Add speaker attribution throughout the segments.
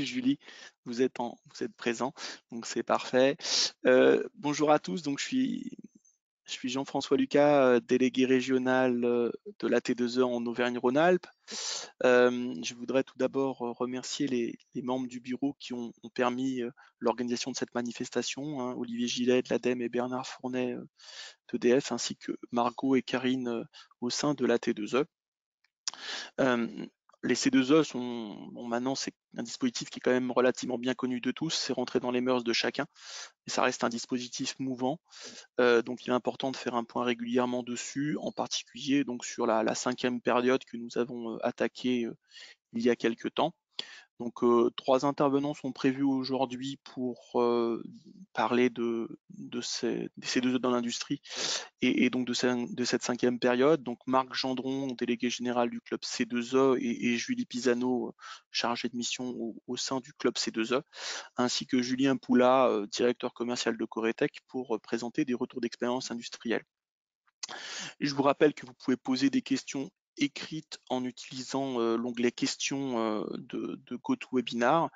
Speaker 1: Julie, vous êtes présent, donc c'est parfait. Bonjour à tous, donc je suis Jean-François Lucas, délégué régional de la T2E en Auvergne-Rhône-Alpes. Je voudrais tout d'abord remercier les membres du bureau qui ont permis l'organisation de cette manifestation, hein, Olivier Gillet de l'ADEME et Bernard Fournet d'EDF, ainsi que Margot et Karine au sein de la T2E. Les C2E sont, bon, maintenant c'est un dispositif qui est quand même relativement bien connu de tous, c'est rentré dans les mœurs de chacun, mais ça reste un dispositif mouvant, donc il est important de faire un point régulièrement dessus, en particulier donc sur la cinquième période que nous avons attaquée il y a quelque temps. Donc, trois intervenants sont prévus aujourd'hui pour parler de ces deux dans l'industrie et donc de cette cinquième période. Donc, Marc Gendron, délégué général du club C2E, et Julie Pisano, chargée de mission au sein du club C2E, ainsi que Julien Poula, directeur commercial de Coretech, pour présenter des retours d'expérience industrielle. Et je vous rappelle que vous pouvez poser des questions écrites en utilisant l'onglet questions de GoToWebinar.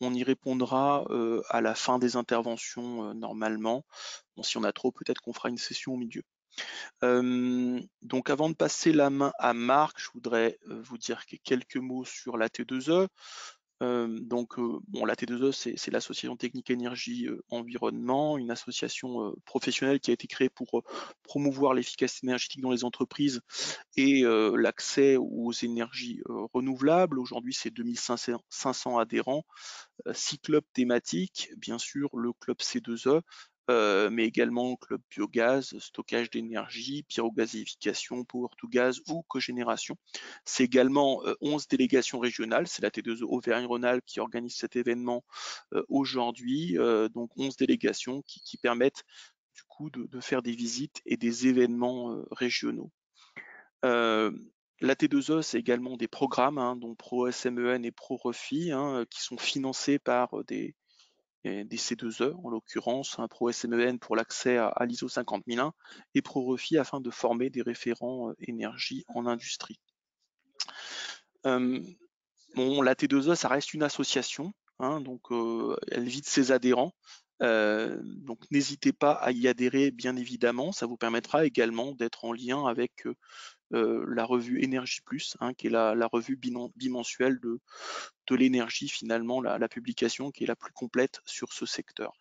Speaker 1: On y répondra à la fin des interventions normalement. Bon, si on a trop, peut-être qu'on fera une session au milieu. Donc avant de passer la main à Marc, je voudrais vous dire quelques mots sur la T2E. Bon, la T2E, c'est l'association technique énergie environnement, une association professionnelle qui a été créée pour promouvoir l'efficacité énergétique dans les entreprises et l'accès aux énergies renouvelables. Aujourd'hui, c'est 2500 adhérents, 6 clubs thématiques, bien sûr le club C2E, mais également le club biogaz, stockage d'énergie, pyrogazéification, power to gaz ou cogénération. C'est également 11 délégations régionales, c'est la T2E Auvergne-Rhône-Alpes qui organise cet événement aujourd'hui, donc 11 délégations qui permettent du coup de faire des visites et des événements régionaux. La T2E, c'est également des programmes, hein, dont ProSMEN et ProRefi, hein, qui sont financés par des C2E, en l'occurrence, un ProSMEN pour l'accès à l'ISO 50001 et ProRefi afin de former des référents énergie en industrie. Bon, la T2E, ça reste une association, hein, donc elle vit de ses adhérents. Donc n'hésitez pas à y adhérer, bien évidemment. Ça vous permettra également d'être en lien avec la revue Énergie Plus, hein, qui est la revue bimensuelle de l'énergie, finalement, la publication qui est la plus complète sur ce secteur.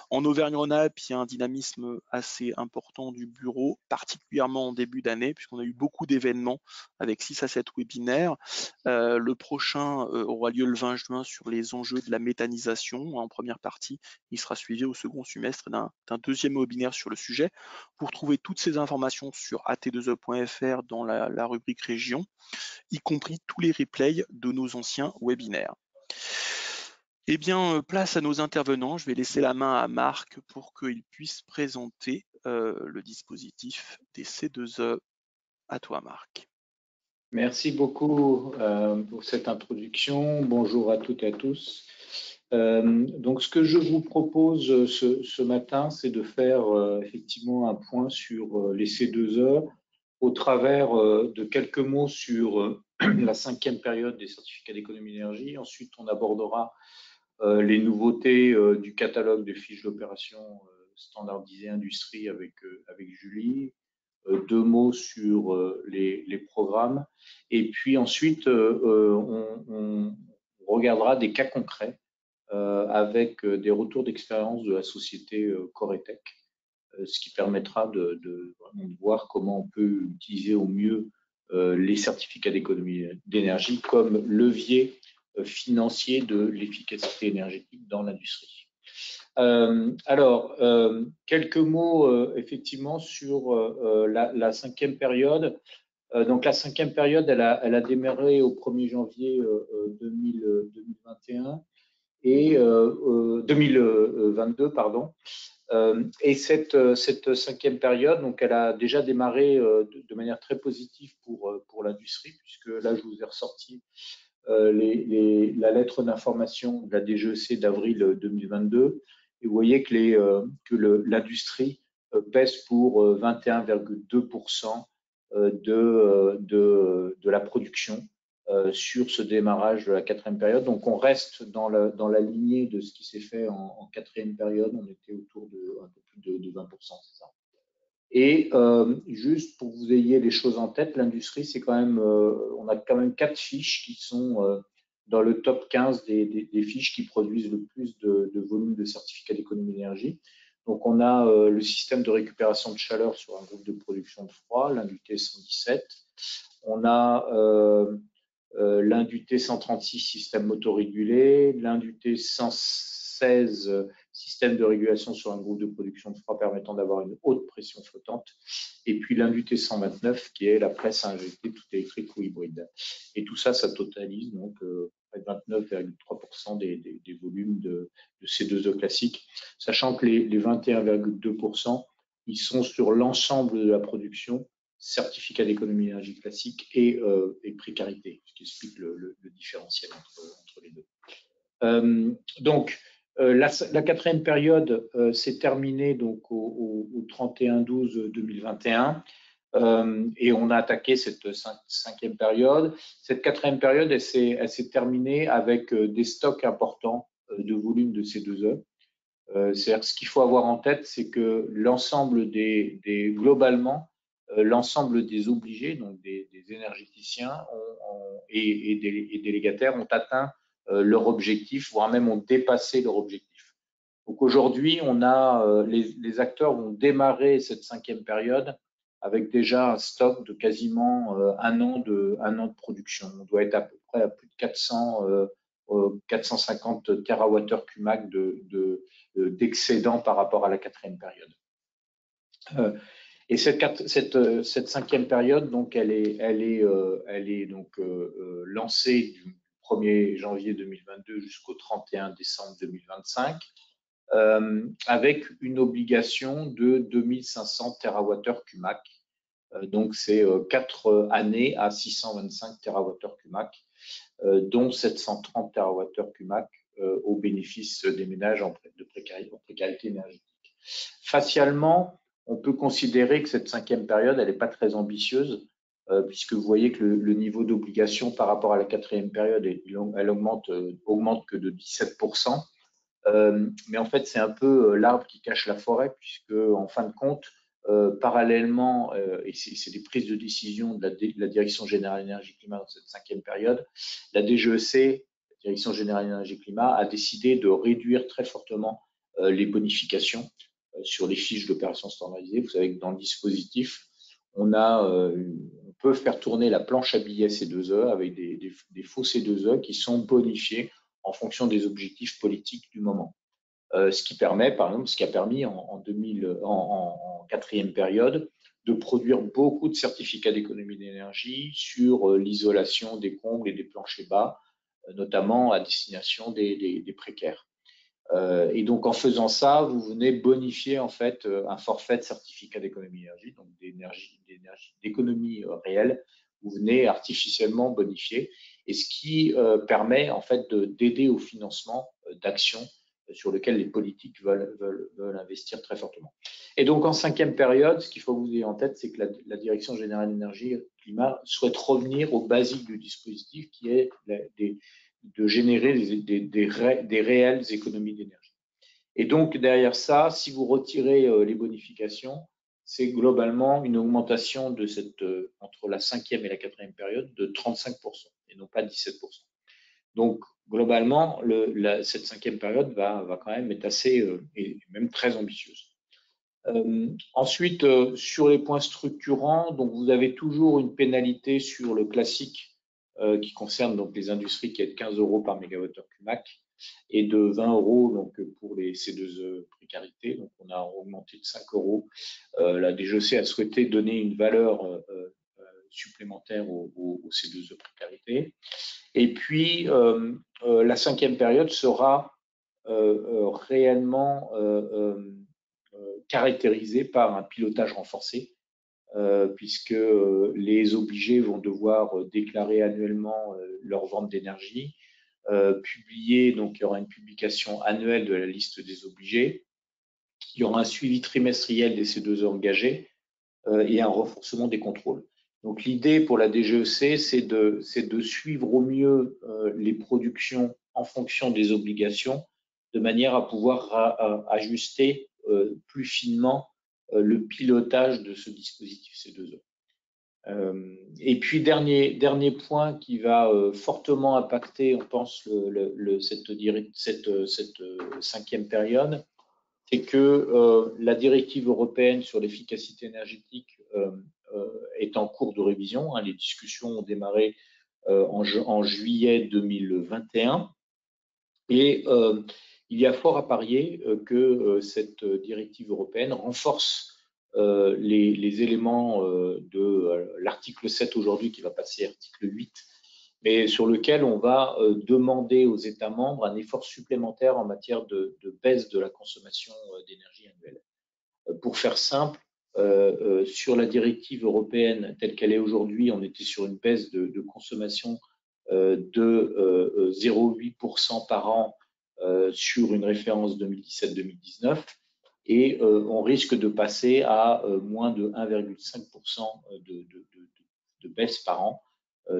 Speaker 1: En Auvergne-Rhône-Alpes, il y a un dynamisme assez important du bureau, particulièrement en début d'année, puisqu'on a eu beaucoup d'événements avec 6 à 7 webinaires. Le prochain aura lieu le 20 juin sur les enjeux de la méthanisation en première partie. Il sera suivi au second semestre d'un deuxième webinaire sur le sujet. Vous retrouvez toutes ces informations sur at2e.fr dans la rubrique région, y compris tous les replays de nos anciens webinaires. Eh bien, place à nos intervenants. Je vais laisser la main à Marc pour qu'il puisse présenter le dispositif des C2E. À toi, Marc.
Speaker 2: Merci beaucoup pour cette introduction. Bonjour à toutes et à tous. Donc, ce que je vous propose ce matin, c'est de faire effectivement un point sur les C2E au travers de quelques mots sur la cinquième période des certificats d'économie d'énergie. Ensuite, on abordera les nouveautés du catalogue de fiches d'opération standardisées industrie avec Julie. Deux mots sur les programmes. Et puis ensuite, on regardera des cas concrets avec des retours d'expérience de la société Coretech, ce qui permettra de voir comment on peut utiliser au mieux les certificats d'économie d'énergie comme levier financier de l'efficacité énergétique dans l'industrie. Alors, quelques mots effectivement sur la cinquième période. Donc, la cinquième période, elle a démarré au 1er janvier 2021 et 2022, pardon. Et cette cinquième période, donc, elle a déjà démarré de manière très positive pour l'industrie, puisque là, je vous ai ressorti la lettre d'information de la DGEC d'avril 2022. Et vous voyez que l'industrie pèse pour 21,2% de la production sur ce démarrage de la quatrième période. Donc, on reste dans la lignée de ce qui s'est fait en quatrième période. On était autour de un peu plus de 20%, c'est ça. Et juste pour que vous ayez les choses en tête, l'industrie, c'est quand même, on a quand même 4 fiches qui sont dans le top 15 des fiches qui produisent le plus de volume de certificats d'économie d'énergie. Donc, on a le système de récupération de chaleur sur un groupe de production de froid, l'Indut 117. On a l'Indut 136, système motorégulé, l'Indut 116, système de régulation sur un groupe de production de froid permettant d'avoir une haute pression flottante, et puis l'Indut 129 qui est la presse à injecter, tout électrique ou hybride. Et tout ça, ça totalise donc près de 29,3% des volumes de C2E classiques, sachant que les 21,2%, ils sont sur l'ensemble de la production, certificat d'économie d'énergie classique et précarité, ce qui explique le différentiel entre les deux. Donc, la quatrième période s'est terminée donc au 31-12-2021 et on a attaqué cette cinquième période. Cette quatrième période, elle s'est terminée avec des stocks importants de volume de C2E. C'est-à-dire que ce qu'il faut avoir en tête, c'est que l'ensemble globalement, l'ensemble des obligés, donc des énergéticiens et des délégataires ont atteint leur objectif, voire même ont dépassé leur objectif. Donc aujourd'hui, on a les acteurs ont démarré cette cinquième période avec déjà un stock de quasiment un an de production. On doit être à peu près à plus de 450 TWh Cumac d'excédent par rapport à la quatrième période. Et cette cinquième période, donc, elle est donc lancée du 1er janvier 2022 jusqu'au 31 décembre 2025, avec une obligation de 2500 TWh Cumac. Donc, c'est 4 années à 625 TWh Cumac, dont 730 TWh Cumac au bénéfice des ménages en précarité énergétique. Facialement, on peut considérer que cette cinquième période, elle n'est pas très ambitieuse, puisque vous voyez que le niveau d'obligation par rapport à la quatrième période, elle augmente que de 17%. Mais en fait, c'est un peu l'arbre qui cache la forêt, puisque en fin de compte, parallèlement, et c'est des prises de décision de la Direction Générale Énergie Climat dans cette cinquième période, la DGEC, la Direction Générale Énergie Climat, a décidé de réduire très fortement les bonifications sur les fiches d'opération standardisées. Vous savez que dans le dispositif, on peut faire tourner la planche à billets C2E avec des faux C2E qui sont bonifiés en fonction des objectifs politiques du moment. Ce qui permet, par exemple, ce qui a permis en quatrième période de produire beaucoup de certificats d'économie d'énergie sur l'isolation des combles et des planchers bas, notamment à destination des précaires. Et donc, en faisant ça, vous venez bonifier en fait un forfait de certificat d'économie d'énergie, donc d'économie réelle. Vous venez artificiellement bonifier, et ce qui permet en fait d'aider au financement d'actions sur lesquelles les politiques veulent investir très fortement. Et donc, en cinquième période, ce qu'il faut que vous ayez en tête, c'est que la Direction Générale Énergie Climat souhaite revenir au basique du dispositif, qui est de générer des réelles économies d'énergie. Et donc, derrière ça, si vous retirez les bonifications, c'est globalement une augmentation de entre la cinquième et la quatrième période de 35%, et non pas 17%. Donc, globalement, cette cinquième période va quand même être assez, et même très ambitieuse. Ensuite, sur les points structurants, donc vous avez toujours une pénalité sur le classique qui concerne donc les industries, qui est de 15 € par mégawattheure Cumac et de 20 € donc pour les C2E précarité. Donc on a augmenté de 5 €. La DGEC a souhaité donner une valeur supplémentaire au C2E précarité. Et puis la cinquième période sera réellement caractérisée par un pilotage renforcé, puisque les obligés vont devoir déclarer annuellement leur vente d'énergie, publier, donc il y aura une publication annuelle de la liste des obligés, il y aura un suivi trimestriel des C2E engagés et un renforcement des contrôles. Donc l'idée pour la DGEC, c'est de suivre au mieux les productions en fonction des obligations, de manière à pouvoir ajuster plus finement le pilotage de ce dispositif C2E. Et puis dernier point qui va fortement impacter, on pense, cette cinquième période, c'est que la directive européenne sur l'efficacité énergétique est en cours de révision. Les discussions ont démarré en juillet 2021 et il y a fort à parier que cette directive européenne renforce les éléments de l'article 7 aujourd'hui, qui va passer à l'article 8, mais sur lequel on va demander aux États membres un effort supplémentaire en matière de baisse de la consommation d'énergie annuelle. Pour faire simple, sur la directive européenne telle qu'elle est aujourd'hui, on était sur une baisse de consommation de 0,8% par an sur une référence 2017-2019, et on risque de passer à moins de 1,5% de baisse par an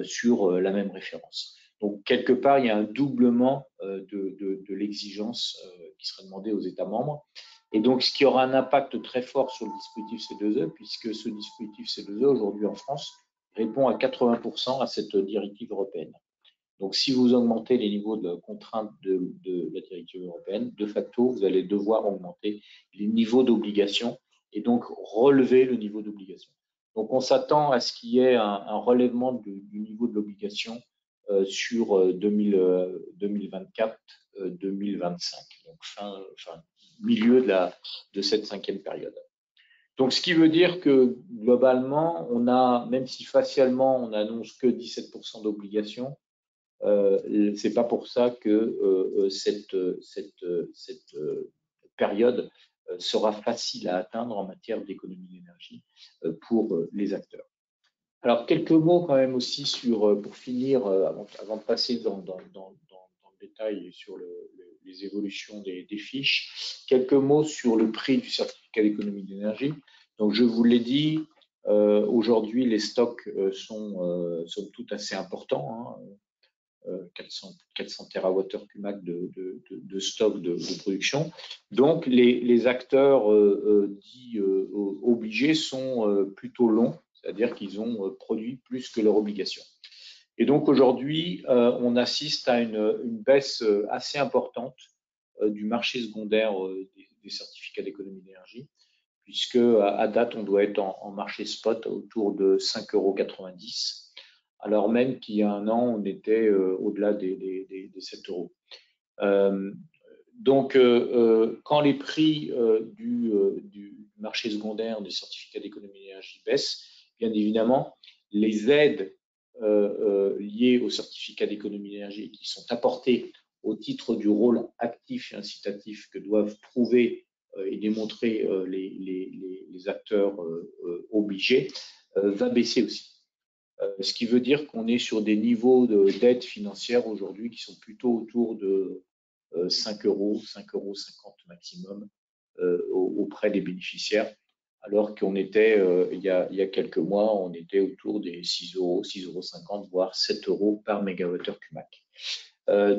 Speaker 2: sur la même référence. Donc, quelque part, il y a un doublement de l'exigence qui serait demandée aux États membres. Et donc, ce qui aura un impact très fort sur le dispositif C2E, puisque ce dispositif C2E, aujourd'hui en France, répond à 80% à cette directive européenne. Donc, si vous augmentez les niveaux de contrainte de la directive européenne, de facto, vous allez devoir augmenter les niveaux d'obligation et donc relever le niveau d'obligation. Donc, on s'attend à ce qu'il y ait un relèvement du niveau de l'obligation sur 2024-2025, donc milieu de cette cinquième période. Donc, ce qui veut dire que globalement, on a, même si facialement on n'annonce que 17% d'obligations, c'est pas pour ça que cette période sera facile à atteindre en matière d'économie d'énergie pour les acteurs. Alors, quelques mots quand même aussi sur, pour finir, avant de passer dans le détail sur les évolutions des fiches, quelques mots sur le prix du certificat d'économie d'énergie. Donc, je vous l'ai dit, aujourd'hui, les stocks sont tout assez importants, 400 TWh de stock de production. Donc, les acteurs dits obligés sont plutôt longs, c'est-à-dire qu'ils ont produit plus que leur obligation. Et donc, aujourd'hui, on assiste à une baisse assez importante du marché secondaire des certificats d'économie d'énergie, puisque à date, on doit être en marché spot autour de 5,90 €. Alors même qu'il y a un an, on était au-delà des 7 €. Donc, quand les prix du marché secondaire des certificats d'économie d'énergie baissent, bien évidemment, les aides liées aux certificats d'économie d'énergie qui sont apportées au titre du rôle actif et incitatif que doivent prouver et démontrer les acteurs obligés va baisser aussi. Ce qui veut dire qu'on est sur des niveaux d'aide financière aujourd'hui qui sont plutôt autour de 5 €, 5,50 € maximum auprès des bénéficiaires, alors qu'on était, il y a quelques mois, on était autour des 6 €, 6,50 €, voire 7 € par mégawattheure CUMAC.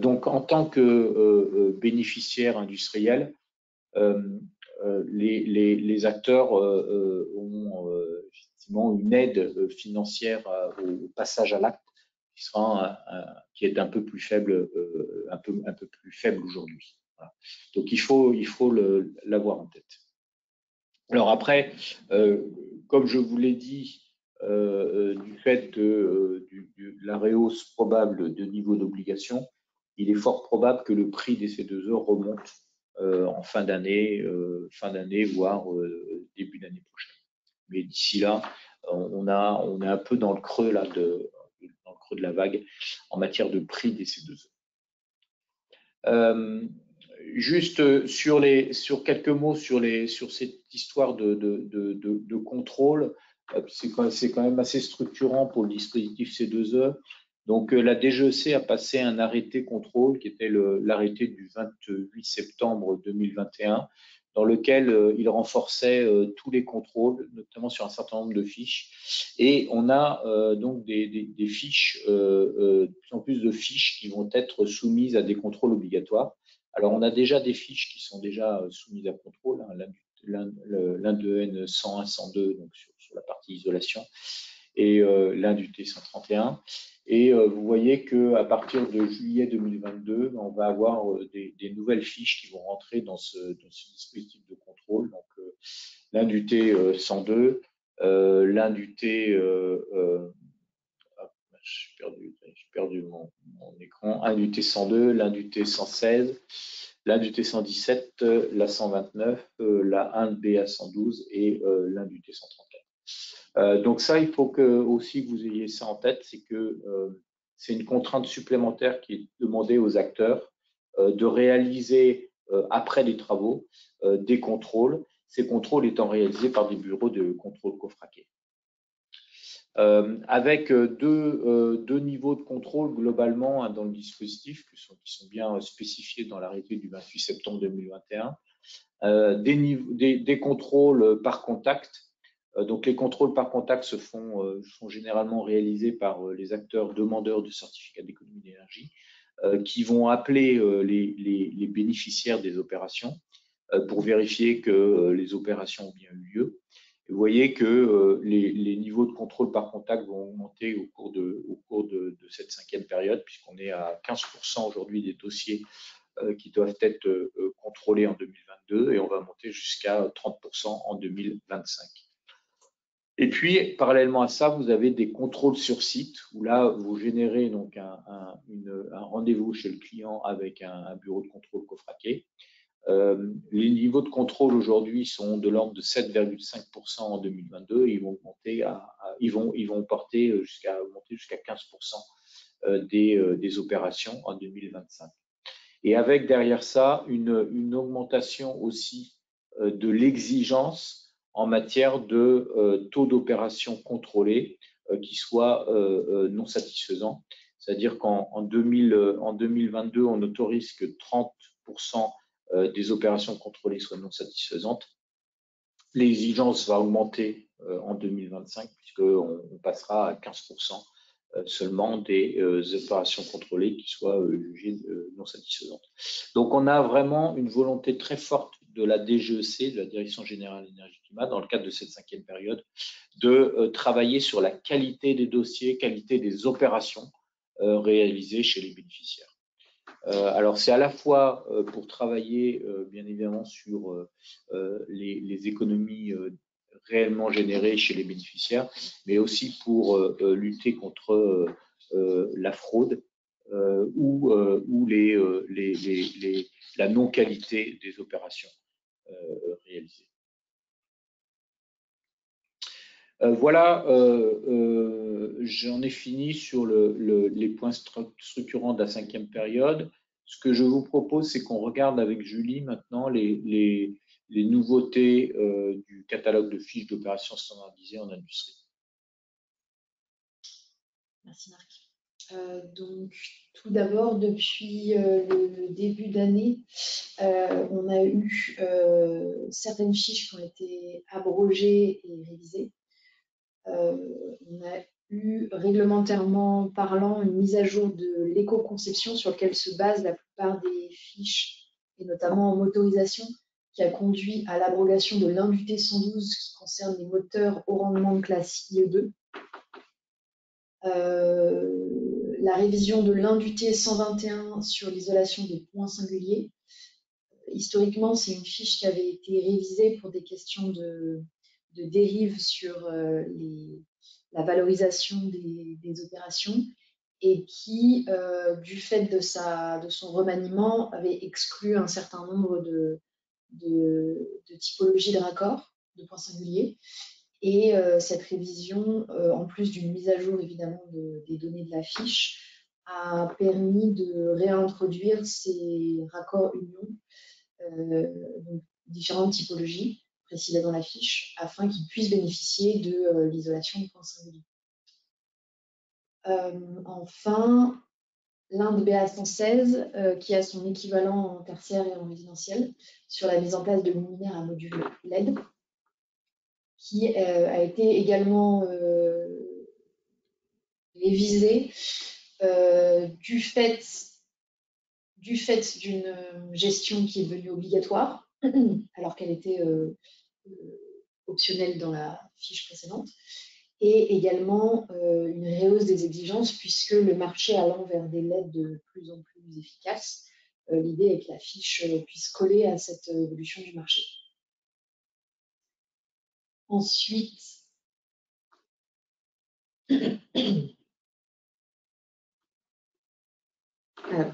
Speaker 2: Donc, en tant que bénéficiaire industriel, les acteurs ont effectivement une aide financière au passage à l'acte qui est un peu plus faible, un peu plus faible aujourd'hui. Voilà. Donc, il faut l'avoir en tête. Alors après, comme je vous l'ai dit, du fait de la rehausse probable de niveau d'obligation, il est fort probable que le prix des C2E remonte en fin d'année, voire début d'année prochaine. Mais d'ici là, on est un peu dans le creux là de la vague en matière de prix des C2E. Juste sur quelques mots sur cette histoire de contrôle, c'est quand même assez structurant pour le dispositif C2E. Donc, la DGEC a passé un arrêté contrôle qui était l'arrêté du 28 septembre 2021, dans lequel il renforçait tous les contrôles, notamment sur un certain nombre de fiches. Et on a donc des fiches, de plus en plus de fiches qui vont être soumises à des contrôles obligatoires. Alors, on a déjà des fiches qui sont déjà soumises à contrôle, hein, l'INDEN 101, 102, donc sur la partie isolation, et l'INDUT 131. Et vous voyez qu'à partir de juillet 2022, on va avoir des nouvelles fiches qui vont rentrer dans ce dispositif de contrôle. Donc, l'INDUT 102, l'INDUT, j'ai perdu mon écran, l'INDUT 102, l'INDUT 116, l'INDUT 117, la 129, la 1BA 112 et l'INDUT 134. Donc ça, il faut que aussi vous ayez ça en tête, c'est que c'est une contrainte supplémentaire qui est demandée aux acteurs de réaliser après les travaux des contrôles, ces contrôles étant réalisés par des bureaux de contrôle coffraqués. Avec deux niveaux de contrôle globalement dans le dispositif qui sont bien spécifiés dans l'arrêté du 28 septembre 2021. Des contrôles par contact. Donc les contrôles par contact sont généralement réalisés par les acteurs demandeurs de certificats d'économie d'énergie qui vont appeler les bénéficiaires des opérations pour vérifier que les opérations ont bien eu lieu. Et vous voyez que les niveaux de contrôle par contact vont augmenter au cours de cette 5e période, puisqu'on est à 15% aujourd'hui des dossiers qui doivent être contrôlés en 2022 et on va monter jusqu'à 30% en 2025. Et puis, parallèlement à ça, vous avez des contrôles sur site où là, vous générez donc un rendez-vous chez le client avec un bureau de contrôle coffraqué. Les niveaux de contrôle aujourd'hui sont de l'ordre de 7,5% en 2022 et ils vont porter jusqu'à 15% des opérations en 2025. Et avec derrière ça une augmentation aussi de l'exigence en matière de taux d'opération contrôlé qui soit non satisfaisant. C'est-à-dire qu'en 2022, on autorise que 30% des opérations contrôlées soient non satisfaisantes. L'exigence va augmenter en 2025 puisqu'on passera à 15% seulement des opérations contrôlées qui soient jugées non satisfaisantes. Donc, on a vraiment une volonté très forte de la DGEC, de la Direction Générale Énergie Climat, dans le cadre de cette 5e période, de travailler sur la qualité des dossiers, qualité des opérations réalisées chez les bénéficiaires. Alors, c'est à la fois pour travailler, bien évidemment, sur les économies réellement générées chez les bénéficiaires, mais aussi pour lutter contre la fraude ou la non-qualité des opérations réalisées. Voilà, j'en ai fini sur les points structurants de la 5e période. Ce que je vous propose, c'est qu'on regarde avec Julie maintenant les nouveautés du catalogue de fiches d'opérations standardisées en industrie.
Speaker 3: Merci Marc. Donc, tout d'abord, depuis le début d'année, on a eu certaines fiches qui ont été abrogées et révisées. On a eu, réglementairement parlant, une mise à jour de l'éco-conception sur laquelle se basent la plupart des fiches, et notamment en motorisation, qui a conduit à l'abrogation de l'INDUT 112 qui concerne les moteurs au rendement de classe IE2. La révision de l'INDUT 121 sur l'isolation des points singuliers. Historiquement, c'est une fiche qui avait été révisée pour des questions de dérive sur la valorisation des opérations et qui, du fait de son remaniement, avait exclu un certain nombre de typologies de raccords de points singuliers. Et cette révision, en plus d'une mise à jour évidemment des données de la fiche, a permis de réintroduire ces raccords unions, donc différentes typologies précisées dans la fiche, afin qu'ils puissent bénéficier de l'isolation de points singuliers. Enfin, l'Inde BA116, qui a son équivalent en tertiaire et en résidentiel, sur la mise en place de luminaires à module LED, qui a été également révisé du fait d'une gestion qui est devenue obligatoire, alors qu'elle était optionnelle dans la fiche précédente, et également une rehausse des exigences, puisque le marché allant vers des LED de plus en plus efficaces, l'idée est que la fiche puisse coller à cette évolution du marché. Ensuite, alors,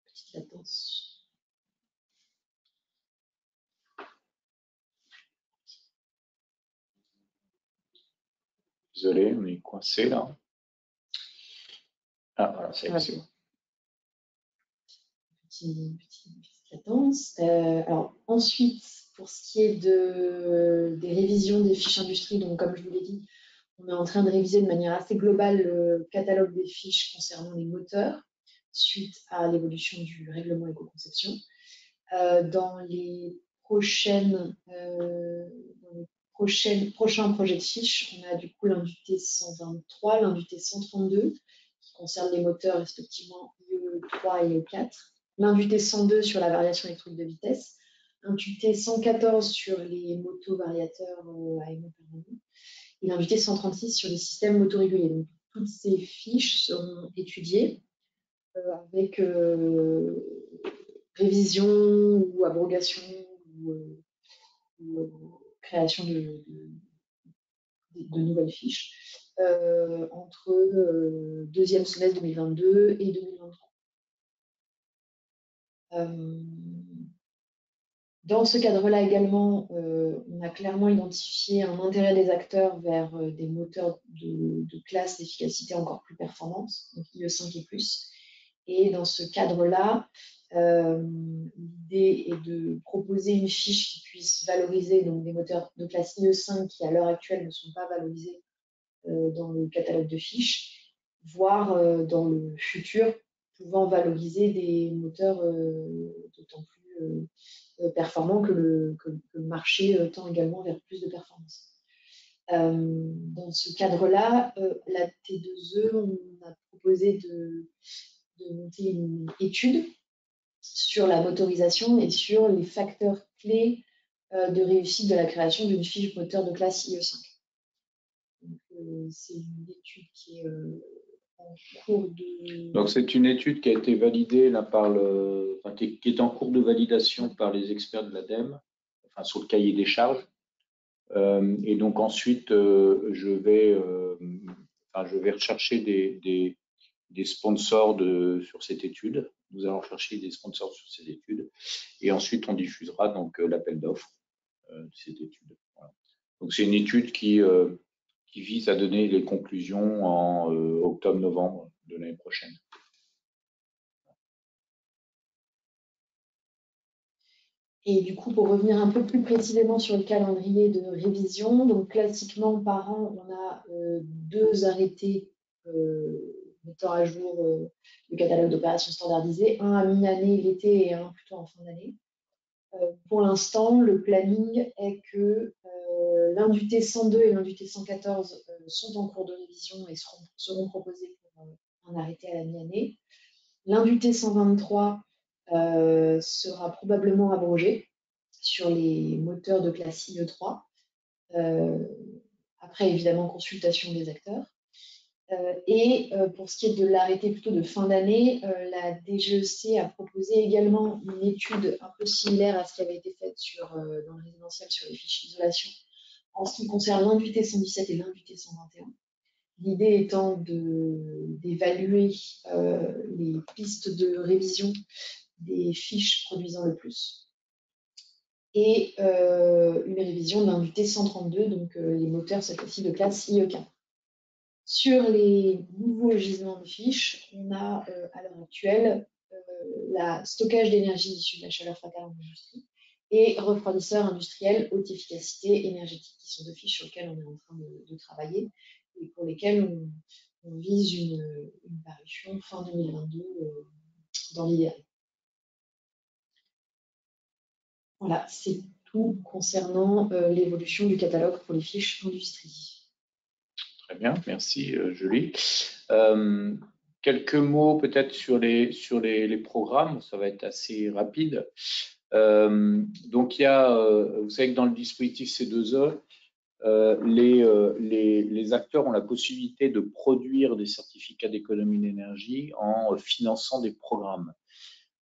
Speaker 3: petite latence.
Speaker 2: Désolé, on est coincé là. Ah, voilà, c'est bon.
Speaker 3: Petite latence. Alors, ensuite, pour ce qui est des révisions des fiches industrie, donc comme je vous l'ai dit, on est en train de réviser de manière assez globale le catalogue des fiches concernant les moteurs, suite à l'évolution du règlement éco-conception. Dans les prochains projets de fiches, on a du coup l'indu T123, l'indu T132, qui concerne les moteurs respectivement IE3 et IE4, l'indu T102 sur la variation électrique de vitesse, l'indu T114 sur les motovariateurs à aimant permanent, et l'indu T136 sur les systèmes motoréguliers. Donc, toutes ces fiches seront étudiées avec révision ou abrogation ou création de nouvelles fiches entre deuxième semestre 2022 et 2023. Dans ce cadre-là également, on a clairement identifié un intérêt des acteurs vers des moteurs de classe d'efficacité encore plus performantes, donc IE5 et plus. Et dans ce cadre-là, l'idée est de proposer une fiche qui puisse valoriser donc, des moteurs de classe IE5 qui, à l'heure actuelle, ne sont pas valorisés dans le catalogue de fiches, voire dans le futur, pouvant valoriser des moteurs d'autant plus performants que le marché tend également vers plus de performance. Dans ce cadre-là, la T2E, on a proposé de monter une étude sur la motorisation et sur les facteurs clés de réussite de la création d'une fiche moteur de classe IE5. C'est une étude qui est en cours de...
Speaker 2: Donc c'est une étude qui a été validée là, qui est en cours de validation par les experts de l'ADEME, enfin sur le cahier des charges. Et donc ensuite, je vais rechercher des sponsors sur cette étude. Nous allons chercher des sponsors sur cette étude et ensuite on diffusera donc l'appel d'offres de cette étude. Voilà. Donc c'est une étude qui vise à donner les conclusions en octobre-novembre de l'année prochaine.
Speaker 3: Et du coup, pour revenir un peu plus précisément sur le calendrier de révision, donc classiquement par an, on a 2 arrêtés mettant à jour le catalogue d'opérations standardisées, un à mi-année l'été et un plutôt en fin d'année. Pour l'instant, le planning est que l'indu T102 et l'indu T114 sont en cours de révision et seront proposés pour un arrêté à la mi-année. L'indu T123 sera probablement abrogé sur les moteurs de classe IE3, après évidemment consultation des acteurs. Et pour ce qui est de l'arrêté plutôt de fin d'année, la DGEC a proposé également une étude un peu similaire à ce qui avait été fait dans le résidentiel sur les fiches d'isolation en ce qui concerne l'indu T117 et l'indu T121. L'idée étant d'évaluer les pistes de révision des fiches produisant le plus et une révision d'un du T132, donc les moteurs cette fois-ci de classe IE4. Sur les nouveaux gisements de fiches, on a à l'heure actuelle la stockage d'énergie issue de la chaleur fatale en industrie et refroidisseur industriel haute efficacité énergétique, qui sont 2 fiches sur lesquelles on est en train de travailler. et pour lesquels on vise une parution fin 2022 dans l'idéal. Voilà, c'est tout concernant l'évolution du catalogue pour les fiches industrie.
Speaker 2: Très bien, merci Julie. Quelques mots peut-être sur les programmes, ça va être assez rapide. Donc il y a, vous savez que dans le dispositif C2E, les acteurs ont la possibilité de produire des certificats d'économie d'énergie en finançant des programmes.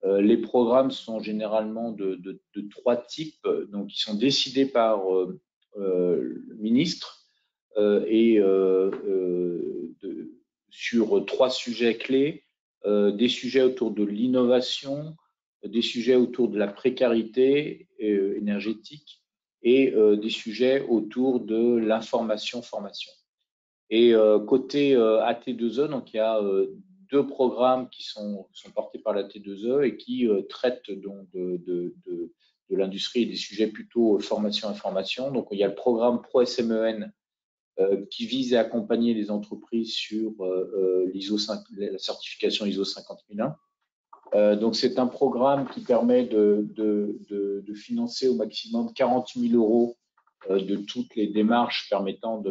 Speaker 2: Les programmes sont généralement de trois types, donc ils sont décidés par le ministre sur trois sujets clés, des sujets autour de l'innovation, des sujets autour de la précarité énergétique et des sujets autour de l'information-formation. Et côté AT2E, donc il y a deux programmes qui sont portés par la T2E et qui traitent donc de l'industrie et des sujets plutôt formation-information. Donc, il y a le programme Pro-SMEN qui vise à accompagner les entreprises sur la certification ISO 50001. Donc, c'est un programme qui permet de financer au maximum 40 000 euros de toutes les démarches permettant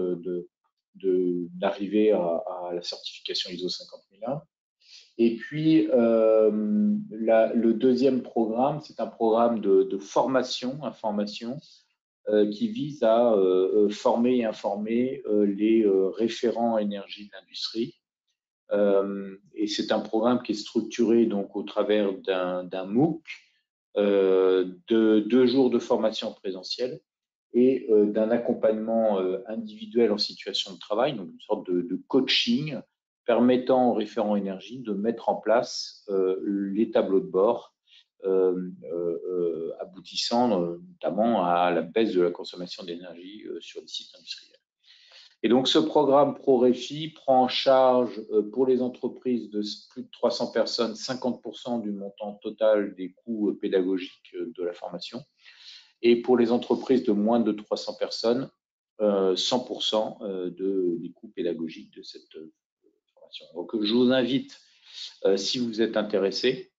Speaker 2: d'arriver à la certification ISO 50001. Et puis, le deuxième programme, c'est un programme de formation, information, qui vise à former et informer les référents énergie de l'industrie. Et c'est un programme qui est structuré donc au travers d'un MOOC, de 2 jours de formation présentielle et d'un accompagnement individuel en situation de travail, donc une sorte de coaching permettant aux référents énergie de mettre en place les tableaux de bord aboutissant notamment à la baisse de la consommation d'énergie sur les sites industriels. Et donc, ce programme ProRéfi prend en charge pour les entreprises de plus de 300 personnes 50% du montant total des coûts pédagogiques de la formation. Et pour les entreprises de moins de 300 personnes, 100% des coûts pédagogiques de cette formation. Donc, je vous invite, si vous êtes intéressé,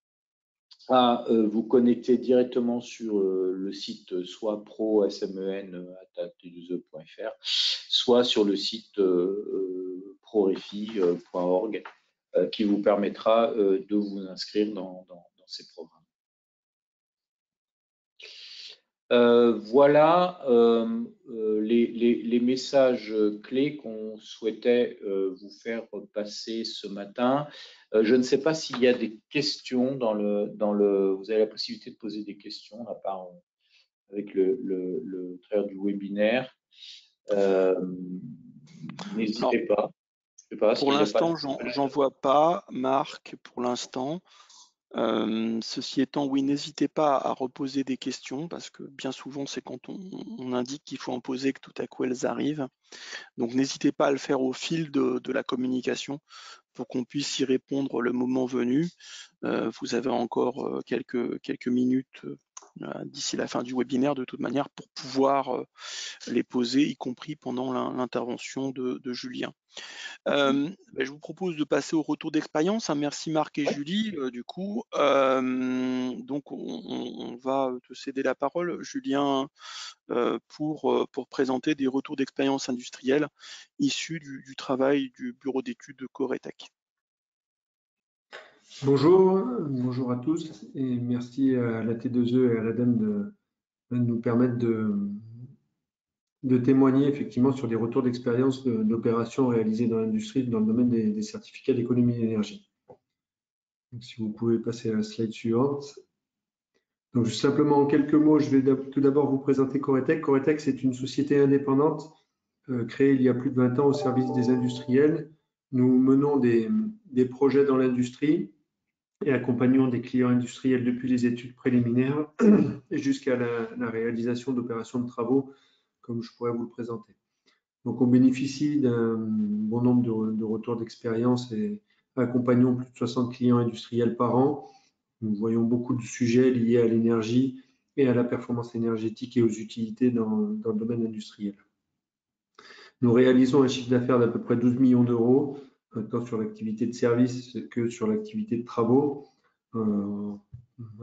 Speaker 2: à vous connecter directement sur le site soit prosmen@t2e.fr, soit sur le site prorefi.org qui vous permettra de vous inscrire dans ces programmes. Voilà les messages clés qu'on souhaitait vous faire passer ce matin. Je ne sais pas s'il y a des questions vous avez la possibilité de poser des questions à part avec le travers du webinaire. N'hésitez pas.
Speaker 1: Pour l'instant, j'en vois pas, Marc, pour l'instant. Ceci étant, oui, n'hésitez pas à reposer des questions parce que bien souvent, c'est quand on indique qu'il faut en poser que tout à coup elles arrivent. Donc, n'hésitez pas à le faire au fil de la communication pour qu'on puisse y répondre le moment venu. Vous avez encore quelques minutes d'ici la fin du webinaire de toute manière pour pouvoir les poser, y compris pendant l'intervention de Julien. Je vous propose de passer au retour d'expérience. Merci Marc et Julie. Du coup, donc on va te céder la parole, Julien, pour présenter des retours d'expérience industrielle issus du travail du bureau d'études de Coretech.
Speaker 4: Bonjour à tous et merci à la T2E et à l'ADEME de nous permettre de témoigner effectivement sur des retours d'expérience d'opérations réalisées dans l'industrie dans le domaine des certificats d'économie d'énergie. Si vous pouvez passer à la slide suivante. Donc, juste simplement en quelques mots, je vais tout d'abord vous présenter Coretech. Coretech, c'est une société indépendante créée il y a plus de 20 ans au service des industriels. Nous menons des projets dans l'industrie et accompagnons des clients industriels depuis les études préliminaires jusqu'à la réalisation d'opérations de travaux, comme je pourrais vous le présenter. Donc, on bénéficie d'un bon nombre de retours d'expérience et accompagnons plus de 60 clients industriels par an. Nous voyons beaucoup de sujets liés à l'énergie et à la performance énergétique et aux utilités dans le domaine industriel. Nous réalisons un chiffre d'affaires d'à peu près 12 millions d'euros, tant sur l'activité de service que sur l'activité de travaux,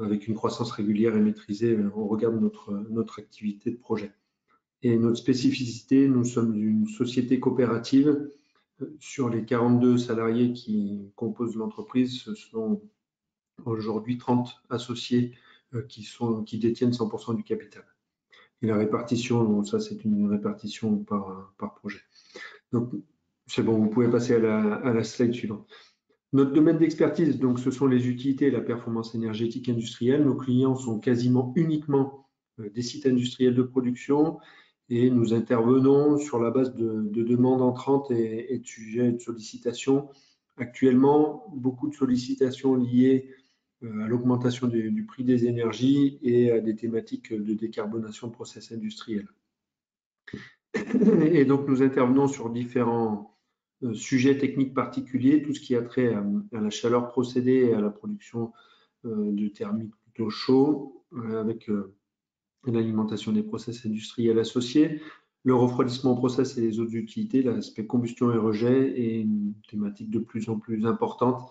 Speaker 4: avec une croissance régulière et maîtrisée au regard de notre activité de projet. Et notre spécificité, nous sommes une société coopérative. Sur les 42 salariés qui composent l'entreprise, ce sont aujourd'hui 30 associés qui détiennent 100% du capital. Et la répartition, ça c'est une répartition par projet. Donc c'est bon, vous pouvez passer à la slide suivante. Notre domaine d'expertise, donc ce sont les utilités et la performance énergétique industrielle. Nos clients sont quasiment uniquement des sites industriels de production et nous intervenons sur la base de demandes entrantes et de sujets de sollicitation. Actuellement, beaucoup de sollicitations liées à l'augmentation du prix des énergies et à des thématiques de décarbonation de process industriels. Et donc, nous intervenons sur différents sujets techniques particuliers, tout ce qui a trait à la chaleur procédée et à la production de thermique plutôt chaud, avec l'alimentation des process industriels associés, le refroidissement process et les autres utilités, l'aspect combustion et rejet est une thématique de plus en plus importante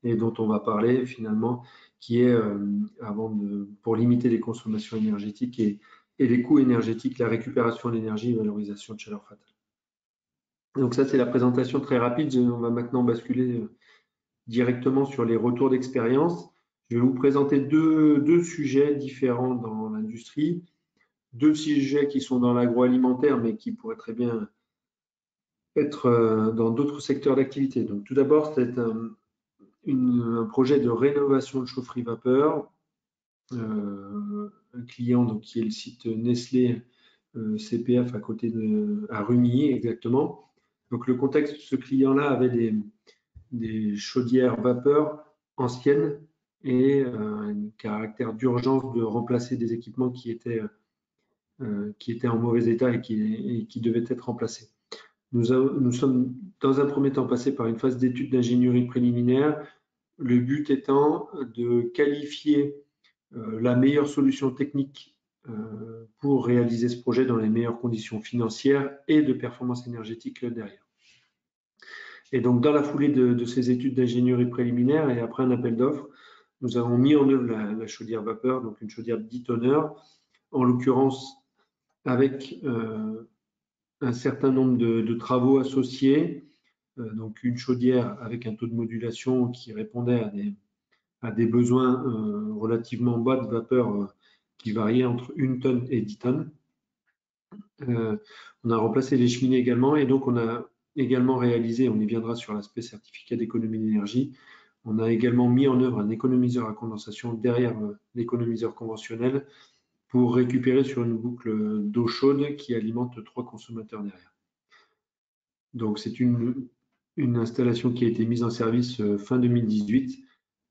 Speaker 4: et dont on va parler finalement, qui est, pour limiter les consommations énergétiques et les coûts énergétiques, la récupération d'énergie et valorisation de chaleur fatale. Donc ça, c'est la présentation très rapide. On va maintenant basculer directement sur les retours d'expérience. Je vais vous présenter deux sujets différents dans l'industrie, deux sujets qui sont dans l'agroalimentaire, mais qui pourraient très bien être dans d'autres secteurs d'activité. Donc tout d'abord, c'est un projet de rénovation de chaufferie vapeur. Un client donc, qui est le site Nestlé CPF à Rumilly exactement. Donc le contexte, ce client-là avait des chaudières vapeur anciennes et un caractère d'urgence de remplacer des équipements qui étaient en mauvais état et qui devaient être remplacés. Nous sommes dans un premier temps passés par une phase d'étude d'ingénierie préliminaire, le but étant de qualifier la meilleure solution technique pour réaliser ce projet dans les meilleures conditions financières et de performance énergétique derrière. Et donc, dans la foulée de ces études d'ingénierie préliminaire et après un appel d'offres, nous avons mis en œuvre la chaudière vapeur, donc une chaudière de 10 tonneurs, en l'occurrence avec un certain nombre de travaux associés, donc une chaudière avec un taux de modulation qui répondait à des besoins relativement bas de vapeur qui variaient entre 1 tonne et 10 tonnes. On a remplacé les cheminées également et donc on a également réalisé, on y viendra sur l'aspect certificat d'économie d'énergie, on a également mis en œuvre un économiseur à condensation derrière l'économiseur conventionnel pour récupérer sur une boucle d'eau chaude qui alimente 3 consommateurs derrière. Donc c'est une installation qui a été mise en service fin 2018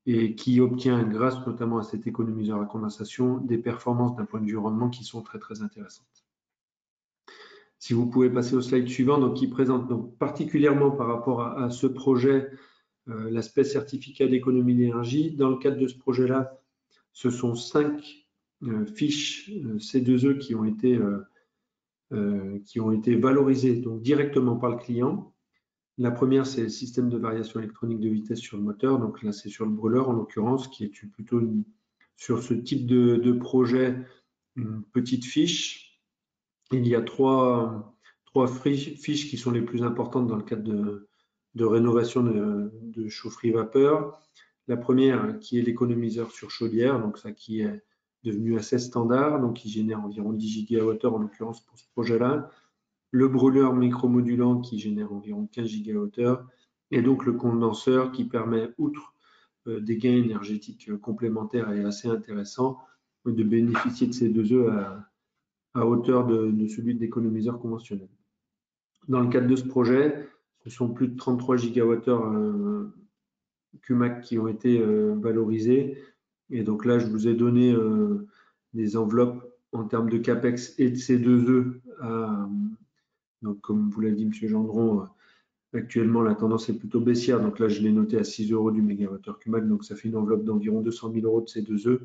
Speaker 4: et qui obtient, grâce notamment à cet économiseur à condensation, des performances d'un point de vue rendement qui sont très très intéressantes. Si vous pouvez passer au slide suivant, donc, qui présente donc, particulièrement par rapport à ce projet l'aspect certificat d'économie d'énergie. Dans le cadre de ce projet-là, ce sont 5 fiches C2E qui ont été valorisées donc, directement par le client. La première, c'est le système de variation électronique de vitesse sur le moteur. Donc là, c'est sur le brûleur, en l'occurrence, qui est plutôt sur ce type de projet, une petite fiche. Il y a trois fiches qui sont les plus importantes dans le cadre de rénovation de chaufferie vapeur. La première, qui est l'économiseur sur chaudière, donc ça qui est devenu assez standard, donc qui génère environ 10 gigawattheures en l'occurrence pour ce projet-là. Le brûleur micromodulant qui génère environ 15 gigawattheures et donc le condenseur qui permet, outre des gains énergétiques complémentaires et assez intéressants, de bénéficier de ces 2E à hauteur de celui de l'économiseur conventionnel. Dans le cadre de ce projet, ce sont plus de 33 gigawattheures CUMAC qui ont été valorisés. Et donc là, je vous ai donné des enveloppes en termes de CAPEX et de C2E. Donc, comme vous l'a dit M. Gendron, actuellement, la tendance est plutôt baissière. Donc là, je l'ai noté à 6 € du mégawattheure CUMAC. Donc, ça fait une enveloppe d'environ 200 000 € de C2E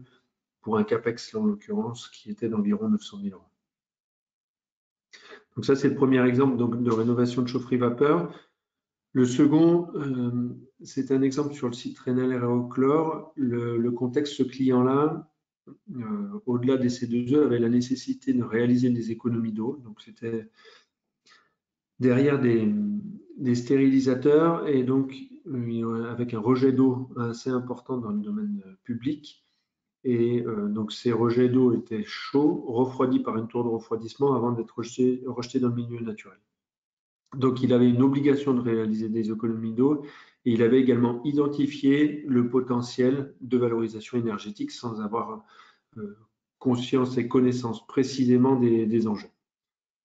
Speaker 4: pour un CAPEX, en l'occurrence, qui était d'environ 900 000 €. Donc ça, c'est le premier exemple donc, de rénovation de chaufferie vapeur. Le second, c'est un exemple sur le site Rennell Aérochlore. Le contexte, ce client-là, au-delà des C2E, avait la nécessité de réaliser des économies d'eau. Donc c'était derrière des stérilisateurs et donc avec un rejet d'eau assez important dans le domaine public. Et donc ces rejets d'eau étaient chauds, refroidis par une tour de refroidissement avant d'être rejetés dans le milieu naturel. Donc il avait une obligation de réaliser des économies d'eau et il avait également identifié le potentiel de valorisation énergétique sans avoir conscience et connaissance précisément des enjeux.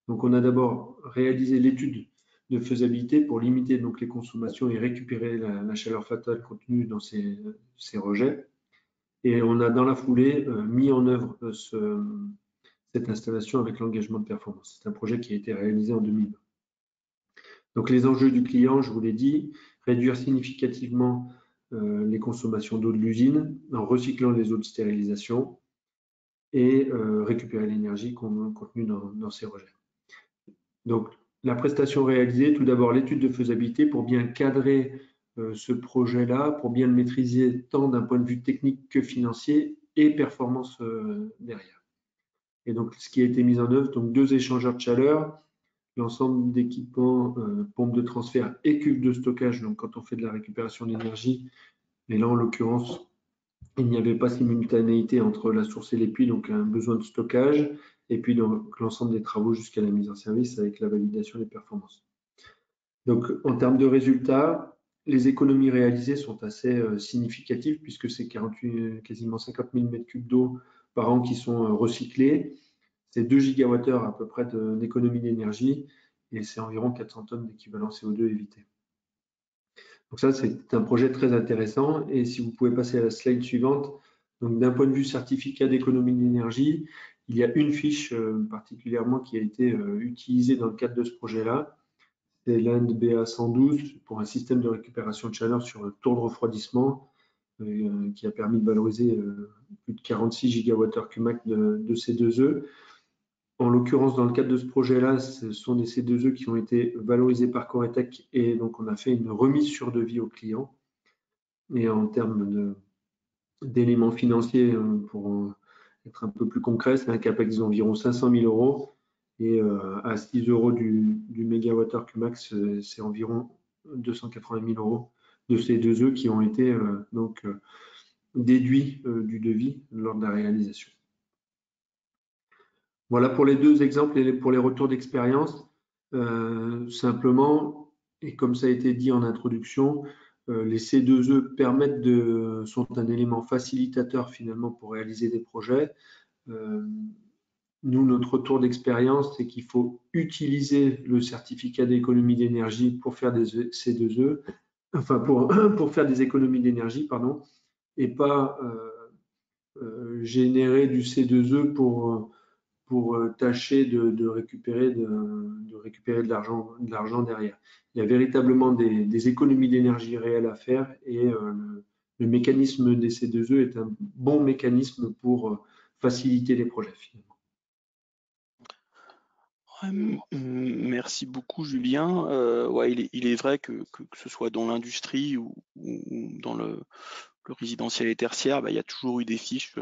Speaker 4: Donc on a d'abord réalisé l'étude de faisabilité pour limiter donc les consommations et récupérer la chaleur fatale contenue dans ces rejets. Et on a dans la foulée mis en œuvre cette installation avec l'engagement de performance. C'est un projet qui a été réalisé en 2020. Donc les enjeux du client, je vous l'ai dit, réduire significativement les consommations d'eau de l'usine en recyclant les eaux de stérilisation et récupérer l'énergie contenue dans ces rejets. Donc la prestation réalisée, tout d'abord l'étude de faisabilité pour bien cadrer ce projet-là, pour bien le maîtriser tant d'un point de vue technique que financier et performance derrière. Et donc ce qui a été mis en œuvre, donc 2 échangeurs de chaleur, l'ensemble d'équipements, pompes de transfert et cuves de stockage, donc quand on fait de la récupération d'énergie, et là en l'occurrence, il n'y avait pas simultanéité entre la source et les puits, donc un besoin de stockage, et puis donc l'ensemble des travaux jusqu'à la mise en service avec la validation des performances. Donc en termes de résultats, les économies réalisées sont assez significatives puisque c'est quasiment 50 000 m3 d'eau par an qui sont recyclés. C'est 2 GWh à peu près d'économie d'énergie et c'est environ 400 tonnes d'équivalent CO2 évité. Donc ça, c'est un projet très intéressant. Et si vous pouvez passer à la slide suivante, donc d'un point de vue certificat d'économie d'énergie, il y a une fiche particulièrement qui a été utilisée dans le cadre de ce projet-là. C'est l'Inde BA112 pour un système de récupération de chaleur sur un tour de refroidissement qui a permis de valoriser plus de 46 GWh de C2E. En l'occurrence, dans le cadre de ce projet-là, ce sont des C2E qui ont été valorisés par Coretech et donc on a fait une remise sur devis au client. Et en termes d'éléments financiers, pour être un peu plus concret, c'est un capex d'environ 500 000 euros et à 6 euros du mégawattheure Qmax, c'est environ 280 000 euros de C2E qui ont été donc déduits du devis lors de la réalisation. Voilà pour les 2 exemples et pour les retours d'expérience. Simplement, et comme ça a été dit en introduction, les C2E sont un élément facilitateur finalement pour réaliser des projets. Nous, notre retour d'expérience, c'est qu'il faut utiliser le certificat d'économie d'énergie pour faire des C2E, enfin pour faire des économies d'énergie, pardon, et pas générer du C2E pour tâcher de récupérer de l'argent derrière. Il y a véritablement des économies d'énergie réelles à faire et le mécanisme des C2E est un bon mécanisme pour faciliter les projets finalement.
Speaker 1: Merci beaucoup Julien. Ouais, il est vrai que ce soit dans l'industrie ou dans le résidentiel et tertiaire, il y a toujours eu des fiches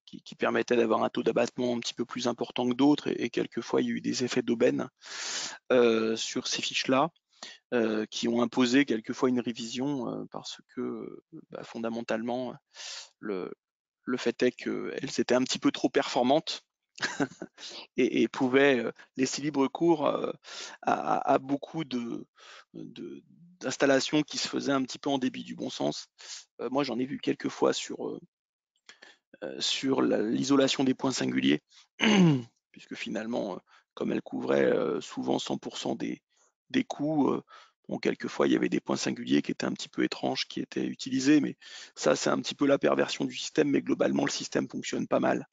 Speaker 1: qui permettaient d'avoir un taux d'abattement un petit peu plus important que d'autres et quelquefois il y a eu des effets d'aubaine sur ces fiches-là qui ont imposé quelquefois une révision parce que fondamentalement le fait est qu'elles étaient un petit peu trop performantes et pouvaient laisser libre cours à beaucoup d'installations qui se faisaient un petit peu en débit du bon sens. Moi j'en ai vu quelques fois sur l'isolation des points singuliers, puisque finalement, comme elle couvrait souvent 100% des coûts, quelquefois il y avait des points singuliers qui étaient un petit peu étranges, qui étaient utilisés, mais ça c'est un petit peu la perversion du système, mais globalement le système fonctionne pas mal.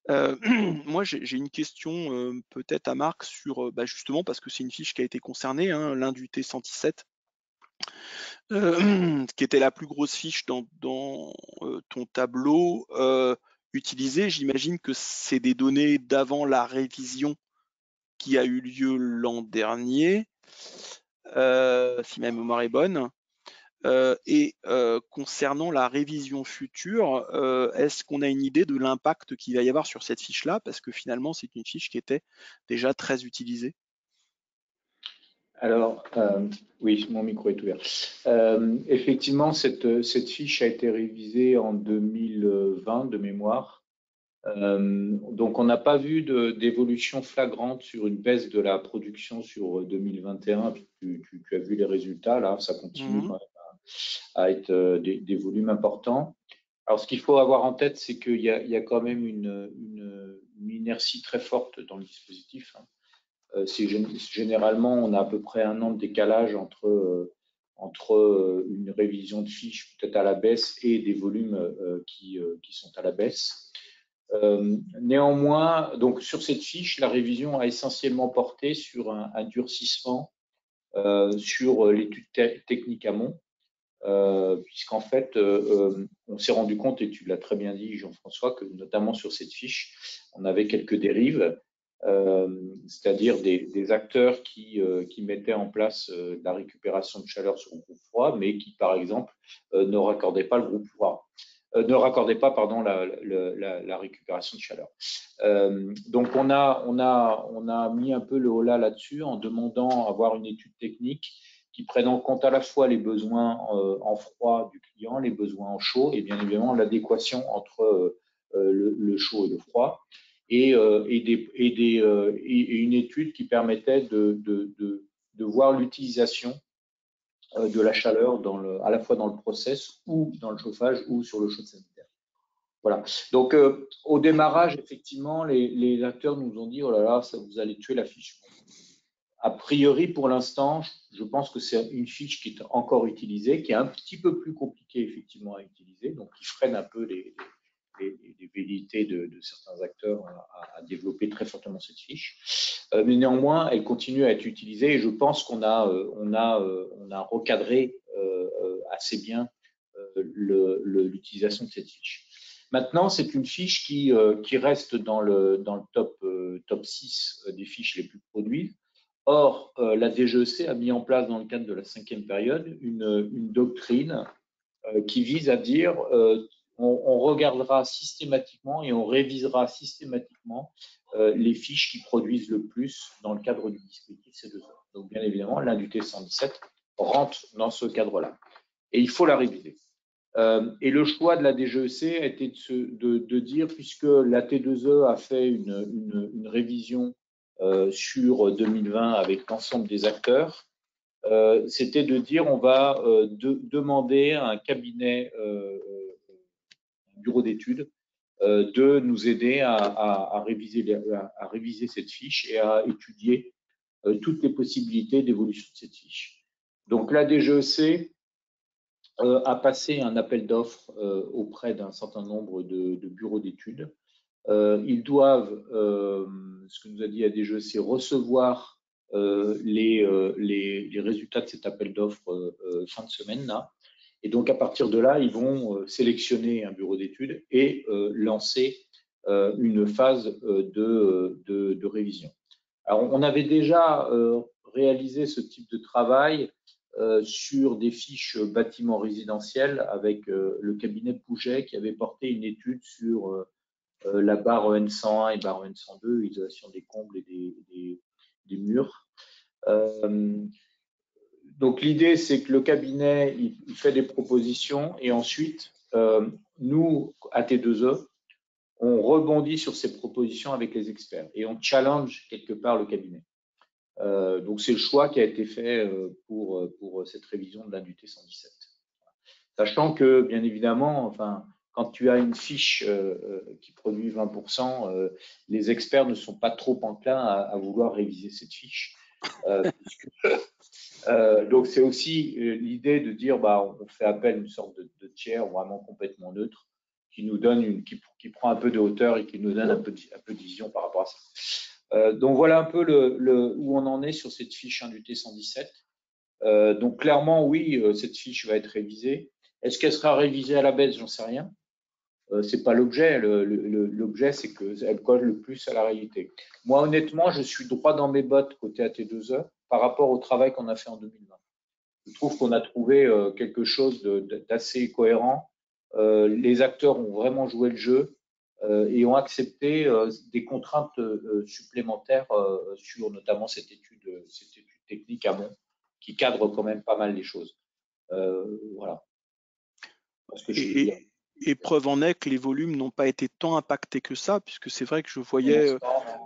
Speaker 1: Moi j'ai une question peut-être à Marc sur, justement parce que c'est une fiche qui a été concernée, hein, l'Indu T117, qui était la plus grosse fiche dans ton tableau utilisé. J'imagine que c'est des données d'avant la révision qui a eu lieu l'an dernier, si ma mémoire est bonne. Concernant la révision future, est-ce qu'on a une idée de l'impact qu'il va y avoir sur cette fiche-là? Parce que finalement, c'est une fiche qui était déjà très utilisée.
Speaker 2: Alors, oui, mon micro est ouvert. Effectivement, cette fiche a été révisée en 2020 de mémoire. Donc, on n'a pas vu d'évolution flagrante sur une baisse de la production sur 2021. Tu as vu les résultats, là, ça continue quand même à être des volumes importants. Alors, ce qu'il faut avoir en tête, c'est qu'il y a quand même une inertie très forte dans le dispositif. Généralement, on a à peu près un an de décalage entre une révision de fiche peut-être à la baisse et des volumes qui sont à la baisse. Néanmoins, donc sur cette fiche, la révision a essentiellement porté sur un durcissement sur l'étude technique amont, puisqu'en fait, on s'est rendu compte, et tu l'as très bien dit, Jean-François, que notamment sur cette fiche, on avait quelques dérives, c'est-à-dire des acteurs qui mettaient en place de la récupération de chaleur sur le groupe froid, mais qui, par exemple, ne raccordaient pas le groupe froid. Ne raccordait pas, pardon, la récupération de chaleur. Donc, on a mis un peu le holà là-dessus en demandant à avoir une étude technique qui prenne en compte à la fois les besoins en froid du client, les besoins en chaud et bien évidemment l'adéquation entre le chaud et le froid et une étude qui permettait de voir l'utilisation de la chaleur à la fois dans le process ou dans le chauffage ou sur le chaud sanitaire. Voilà. Donc, au démarrage, effectivement, les acteurs nous ont dit « Oh là là, ça vous allez tuer la fiche ». A priori, pour l'instant, je pense que c'est une fiche qui est encore utilisée, qui est un petit peu plus compliquée, effectivement, à utiliser, donc qui freine un peu les velléités de certains acteurs à développer très fortement cette fiche. Mais néanmoins, elle continue à être utilisée et je pense qu'on a recadré assez bien l'utilisation de cette fiche. Maintenant, c'est une fiche qui reste dans le top 6 des fiches les plus produites. Or, la DGEC a mis en place dans le cadre de la 5e période une doctrine qui vise à dire on regardera systématiquement et on révisera systématiquement les fiches qui produisent le plus dans le cadre du dispositif C2E. Donc, bien évidemment, l'INDUT 117 rentre dans ce cadre-là. Et il faut la réviser. Et le choix de la DGEC a été de dire, puisque la T2E a fait une révision sur 2020 avec l'ensemble des acteurs, c'était de dire on va demander à un cabinet, un bureau d'études, de nous aider à réviser cette fiche et à étudier toutes les possibilités d'évolution de cette fiche. Donc la DGEC a passé un appel d'offres auprès d'un certain nombre de bureaux d'études. Ils doivent, ce que nous a dit la DGEC, recevoir les résultats de cet appel d'offres fin de semaine là. Et donc à partir de là, ils vont sélectionner un bureau d'études et lancer une phase de révision. Alors on avait déjà réalisé ce type de travail sur des fiches bâtiments résidentiels avec le cabinet Pouget qui avait porté une étude sur la barre EN101 et barre EN102, isolation des combles et des murs. Donc l'idée, c'est que le cabinet il fait des propositions et ensuite, nous, à T2E, on rebondit sur ces propositions avec les experts et on challenge quelque part le cabinet. Donc c'est le choix qui a été fait pour cette révision de l'INDUT 117. Sachant que, bien évidemment, enfin, quand tu as une fiche qui produit 20%, les experts ne sont pas trop enclins à vouloir réviser cette fiche. Donc c'est aussi l'idée de dire on fait appel à une sorte de tiers vraiment complètement neutre qui nous donne qui prend un peu de hauteur et qui nous donne un peu de vision par rapport à ça. Donc voilà un peu où on en est sur cette fiche INDUT 117. Donc clairement oui, cette fiche va être révisée. Est-ce qu'elle sera révisée à la baisse? J'en sais rien. c'est pas l'objet. L'objet, c'est qu'elle colle le plus à la réalité. Moi, honnêtement, je suis droit dans mes bottes côté AT2E par rapport au travail qu'on a fait en 2020. Je trouve qu'on a trouvé quelque chose d'assez cohérent. Les acteurs ont vraiment joué le jeu et ont accepté des contraintes supplémentaires sur notamment cette étude technique amont qui cadre quand même pas mal les choses. Voilà. Parce que je peux dire.
Speaker 1: Et preuve en est que les volumes n'ont pas été tant impactés que ça, puisque c'est vrai que je voyais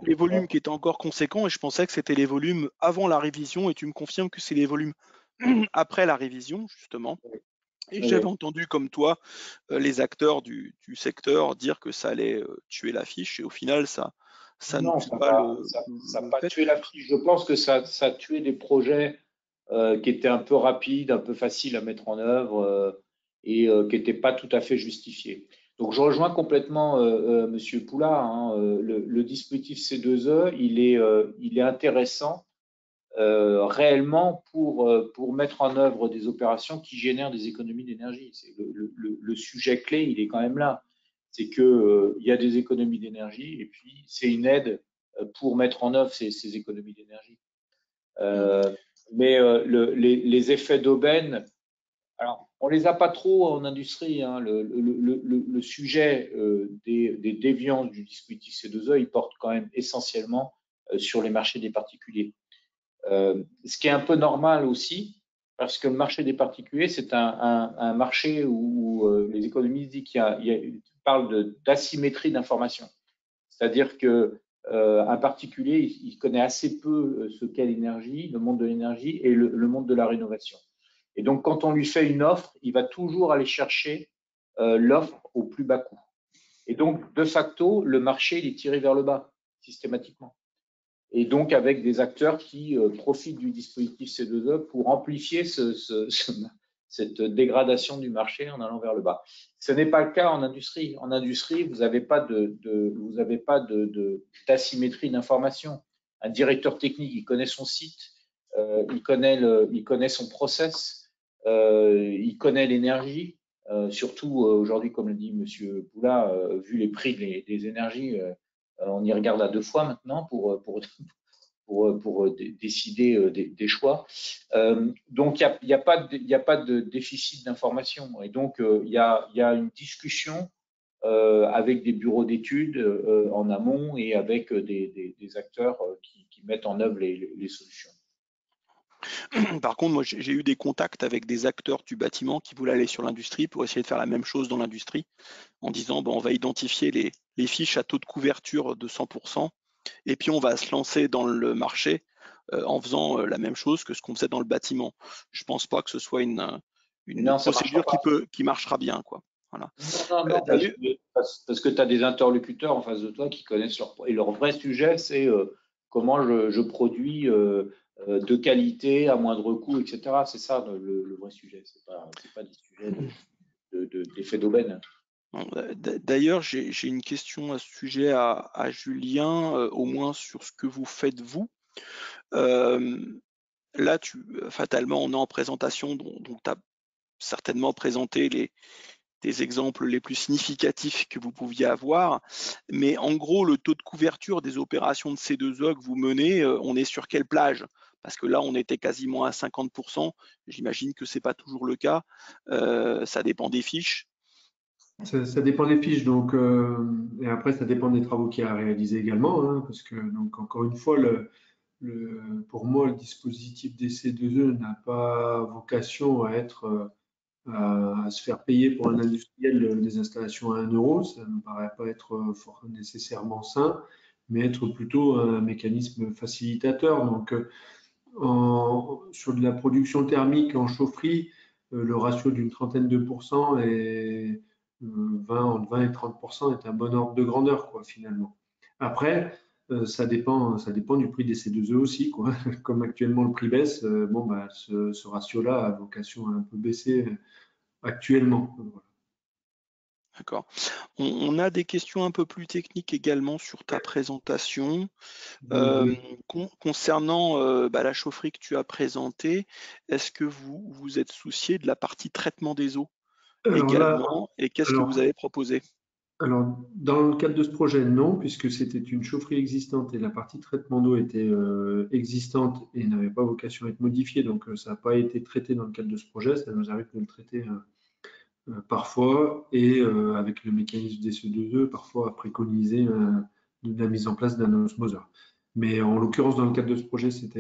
Speaker 1: les volumes qui étaient encore conséquents et je pensais que c'était les volumes avant la révision et tu me confirmes que c'est les volumes après la révision, justement. Et j'avais entendu, comme toi, les acteurs du secteur dire que ça allait tuer la fiche et au final, ça ne tue pas le
Speaker 2: pas
Speaker 1: fait.
Speaker 2: tué la fiche. Je pense que ça a tué des projets qui étaient un peu rapides, un peu faciles à mettre en œuvre et qui n'étaient pas tout à fait justifiés. Donc, je rejoins complètement Monsieur Poula. Hein, le dispositif C2E, il est intéressant réellement pour mettre en œuvre des opérations qui génèrent des économies d'énergie. Le sujet clé, il est quand même là. C'est qu'il y a des économies d'énergie et puis c'est une aide pour mettre en œuvre ces économies d'énergie. Mais les effets d'aubaine, alors, on les a pas trop en industrie. Hein. Le sujet des déviances du dispositif C2E, il porte quand même essentiellement sur les marchés des particuliers. Ce qui est un peu normal aussi, parce que le marché des particuliers, c'est un marché où les économistes disent parlent d'asymétrie d'information. C'est-à-dire que un particulier, il connaît assez peu ce qu'est l'énergie, le monde de l'énergie et le monde de la rénovation. Et donc, quand on lui fait une offre, il va toujours aller chercher l'offre au plus bas coût. Et donc, de facto, le marché, il est tiré vers le bas, systématiquement. Et donc, avec des acteurs qui profitent du dispositif C2E pour amplifier cette dégradation du marché en allant vers le bas. Ce n'est pas le cas en industrie. En industrie, vous n'avez pas d'asymétrie d'information. Un directeur technique, il connaît son site, il connaît son process, il connaît l'énergie. Surtout aujourd'hui, comme le dit M. Poula, vu les prix des énergies, on y regarde à 2 fois maintenant pour décider des choix. Donc, il n'y a pas de déficit d'information. Et donc, il y a une discussion avec des bureaux d'études en amont et avec des acteurs qui mettent en œuvre les solutions.
Speaker 1: Par contre, moi, j'ai eu des contacts avec des acteurs du bâtiment qui voulaient aller sur l'industrie pour essayer de faire la même chose dans l'industrie, en disant, bon, on va identifier les fiches à taux de couverture de 100%, et puis on va se lancer dans le marché en faisant la même chose que ce qu'on faisait dans le bâtiment. Je pense pas que ce soit une procédure qui marchera bien, quoi. Voilà.
Speaker 2: Non, parce que tu as des interlocuteurs en face de toi qui connaissent et leur vrai sujet, c'est comment je produis de qualité à moindre coût, etc. C'est ça le vrai sujet. C'est pas des sujets d'effet d'aubaine.
Speaker 1: D'ailleurs, j'ai une question à ce sujet à Julien, au moins sur ce que vous faites vous. Là, fatalement, on est en présentation, donc tu as certainement présenté des exemples les plus significatifs que vous pouviez avoir. Mais en gros, le taux de couverture des opérations de C2E que vous menez, on est sur quelle plage? Parce que là, on était quasiment à 50%. J'imagine que ce n'est pas toujours le cas. Ça dépend des fiches.
Speaker 4: Ça dépend des fiches, donc, et après, ça dépend des travaux qu'il y a à réaliser également, hein, parce que, donc, encore une fois, pour moi, le dispositif des C2E n'a pas vocation à être à se faire payer pour un industriel des installations à 1 euro. Ça ne me paraît pas être nécessairement sain, mais être plutôt un mécanisme facilitateur. Donc, sur de la production thermique en chaufferie, le ratio d'une trentaine de pourcents et entre 20 et 30% est un bon ordre de grandeur, quoi, finalement. Après, ça dépend du prix des C2E aussi, quoi. Comme actuellement le prix baisse, bon, bah, ce ratio-là a vocation à un peu baisser actuellement. Voilà.
Speaker 1: D'accord. On a des questions un peu plus techniques également sur ta présentation. Concernant la chaufferie que tu as présentée, est-ce que vous vous êtes soucié de la partie traitement des eaux également et qu'est-ce que vous avez proposé?
Speaker 4: Alors, dans le cadre de ce projet, non, puisque c'était une chaufferie existante et la partie traitement d'eau était existante et n'avait pas vocation à être modifiée, donc ça n'a pas été traité dans le cadre de ce projet. Ça nous arrive de le traiter parfois et avec le mécanisme des CE2E, parfois à préconiser la mise en place d'un osmoseur. Mais en l'occurrence, dans le cadre de ce projet, ça ne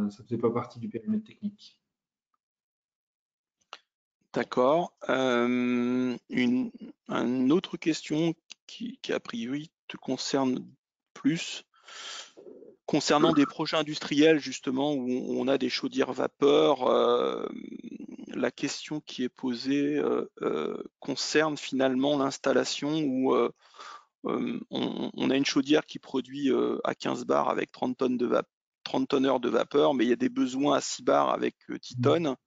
Speaker 4: faisait pas partie du périmètre technique.
Speaker 1: D'accord. Une autre question qui a priori te concerne plus, concernant des projets industriels justement où on a des chaudières vapeur, la question qui est posée concerne finalement l'installation où on a une chaudière qui produit à 15 bars avec 30 tonneurs de vapeur, mais il y a des besoins à 6 bars avec 10 tonnes.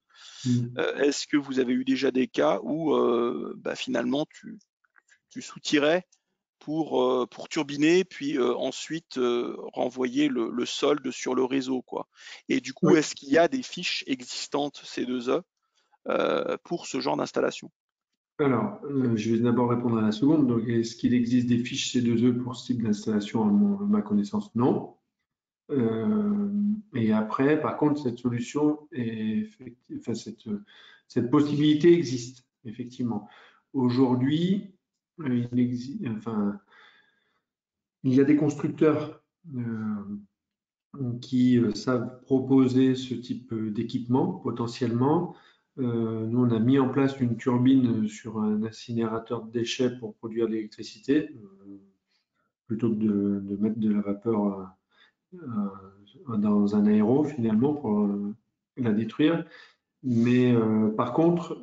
Speaker 1: Est-ce que vous avez eu déjà des cas où finalement tu soutirais pour turbiner, puis ensuite renvoyer le solde sur le réseau, quoi. Et du coup,
Speaker 4: Oui.
Speaker 1: est-ce qu'il y a des fiches existantes C2E pour ce genre d'installation?
Speaker 4: Alors, je vais d'abord répondre à la seconde. Donc, est-ce qu'il existe des fiches C2E pour ce type d'installation? À ma connaissance, non. Et après, par contre, cette solution, enfin, cette possibilité existe, effectivement. Aujourd'hui, il y a des constructeurs qui savent proposer ce type d'équipement potentiellement. Nous, on a mis en place une turbine sur un incinérateur de déchets pour produire de l'électricité, plutôt que de mettre de la vapeur dans un aéro finalement pour la détruire. Mais par contre,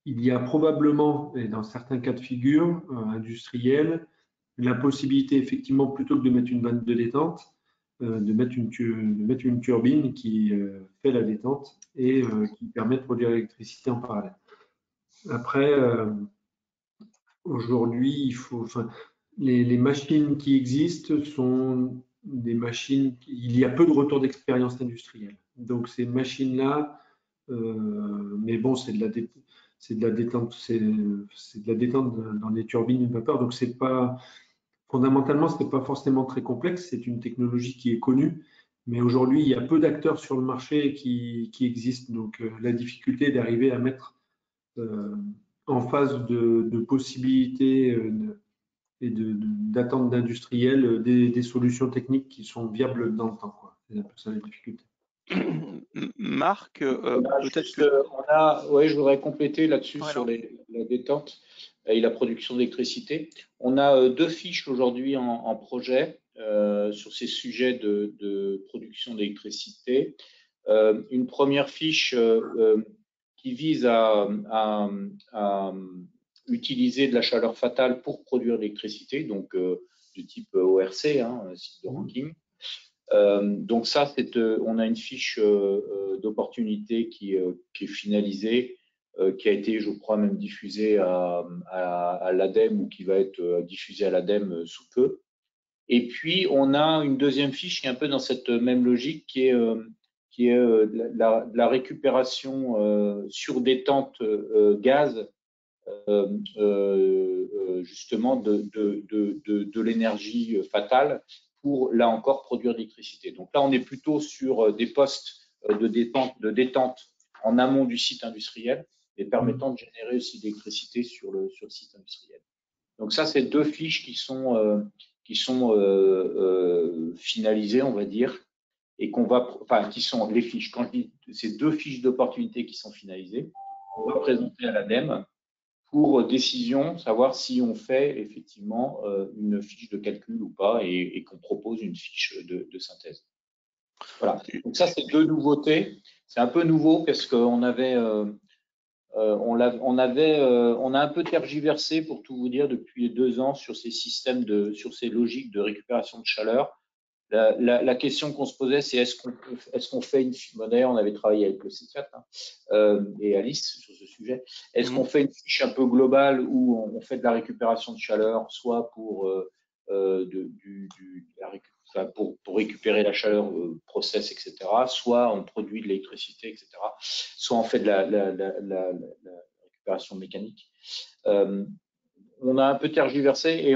Speaker 4: il y a probablement, et dans certains cas de figure industriels, la possibilité effectivement, plutôt que de mettre une vanne de détente, de mettre une turbine qui fait la détente et qui permet de produire l'électricité en parallèle. Après, aujourd'hui, les machines qui existent sont des machines, il y a peu de retours d'expérience industrielle. Donc ces machines-là, mais bon, c'est de la détente, c'est de la détente dans les turbines de vapeur. Donc fondamentalement, ce n'est pas forcément très complexe. C'est une technologie qui est connue, mais aujourd'hui, il y a peu d'acteurs sur le marché qui existent. Donc la difficulté d'arriver à mettre en phase de possibilités et d'attente d'industriels des solutions techniques qui sont viables dans le temps, quoi. C'est un peu ça la difficulté.
Speaker 1: Marc, peut-être que...
Speaker 2: je voudrais compléter là-dessus
Speaker 1: Ouais,
Speaker 2: sur la détente et la production d'électricité. On a deux fiches aujourd'hui en projet sur ces sujets de production d'électricité. Une première fiche qui vise à utiliser de la chaleur fatale pour produire de l'électricité, donc de type ORC, site de ranking. Donc ça, on a une fiche d'opportunité qui est finalisée, qui a été, je crois, même diffusée à l'ADEME ou qui va être diffusée à l'ADEME sous peu. Et puis, on a une deuxième fiche qui est un peu dans cette même logique, qui est la récupération sur détente gaz, justement de l'énergie fatale pour, là encore, produire de l'électricité. Donc là, on est plutôt sur des postes de détente en amont du site industriel et permettant de générer aussi de l'électricité sur le site industriel. Donc ça, c'est deux fiches qui sont finalisées, on va dire, et qui sont les fiches. Quand je dis ces deux fiches d'opportunité qui sont finalisées, on va présenter à l'ADEME pour décision, savoir si on fait effectivement une fiche de calcul ou pas et qu'on propose une fiche de synthèse. Voilà. Donc ça, c'est deux nouveautés. C'est un peu nouveau parce qu'on on a un peu tergiversé, pour tout vous dire, depuis 2 ans sur ces systèmes sur ces logiques de récupération de chaleur. La question qu'on se posait, c'est est-ce qu'on fait une fiche, d'ailleurs on avait travaillé avec le C4 et Alice sur ce sujet, est-ce qu'on fait une fiche un peu globale où on fait de la récupération de chaleur, soit pour récupérer la chaleur, process, etc., soit on produit de l'électricité, etc., soit on fait de la récupération mécanique. on a un peu tergiversé et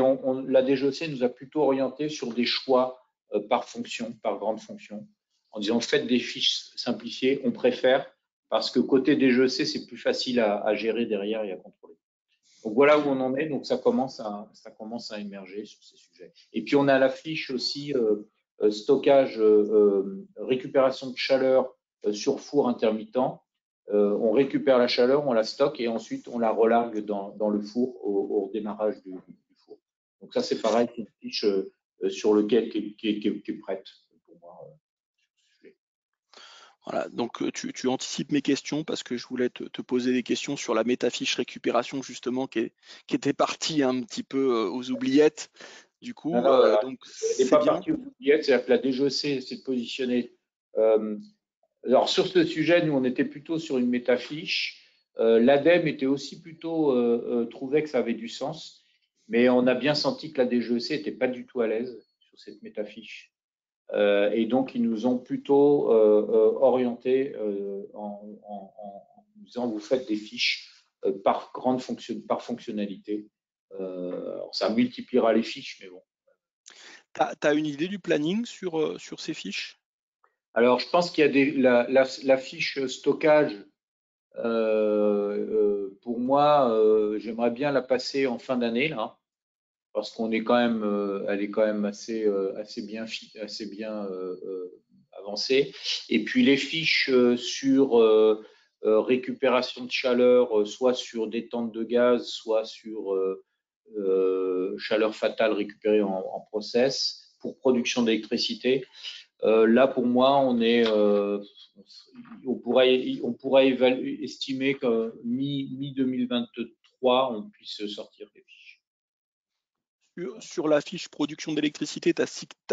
Speaker 2: la DGEC nous a plutôt orienté sur des choix par fonction, par grande fonction, en disant faites des fiches simplifiées, on préfère, parce que côté DGEC, c'est plus facile à gérer derrière et à contrôler. Donc voilà où on en est, donc ça commence à émerger sur ces sujets. Et puis on a la fiche aussi stockage, récupération de chaleur sur four intermittent. On récupère la chaleur, on la stocke et ensuite on la relargue dans le four au démarrage du four. Donc ça c'est pareil, c'est une fiche sur laquelle qui est prête pour moi.
Speaker 1: Voilà, donc tu anticipes mes questions parce que je voulais te poser des questions sur la métafiche récupération justement qui était partie un petit peu aux oubliettes. Du coup,
Speaker 2: Voilà.
Speaker 1: donc
Speaker 2: Elle n'est
Speaker 1: c'est
Speaker 2: pas
Speaker 1: bien.
Speaker 2: partie aux oubliettes, c'est-à-dire que la DGEC s'est positionnée. Alors sur ce sujet, nous on était plutôt sur une métafiche. L'ADEME était aussi plutôt trouvait que ça avait du sens, mais on a bien senti que la DGEC n'était pas du tout à l'aise sur cette métafiche. Et donc ils nous ont plutôt orienté en nous disant vous faites des fiches par fonctionnalité. Alors ça multipliera les fiches, mais bon.
Speaker 1: T'as une idée du planning sur ces fiches?
Speaker 2: Alors je pense qu'il y a la fiche stockage. Pour moi, j'aimerais bien la passer en fin d'année là, parce qu'on est quand même, elle est quand même assez bien avancée. Et puis les fiches sur récupération de chaleur, soit sur détente de gaz, soit sur chaleur fatale récupérée en process pour production d'électricité. Là, pour moi, on pourrait estimer que mi-2023, on puisse sortir des fiches.
Speaker 1: Sur la fiche production d'électricité, tu as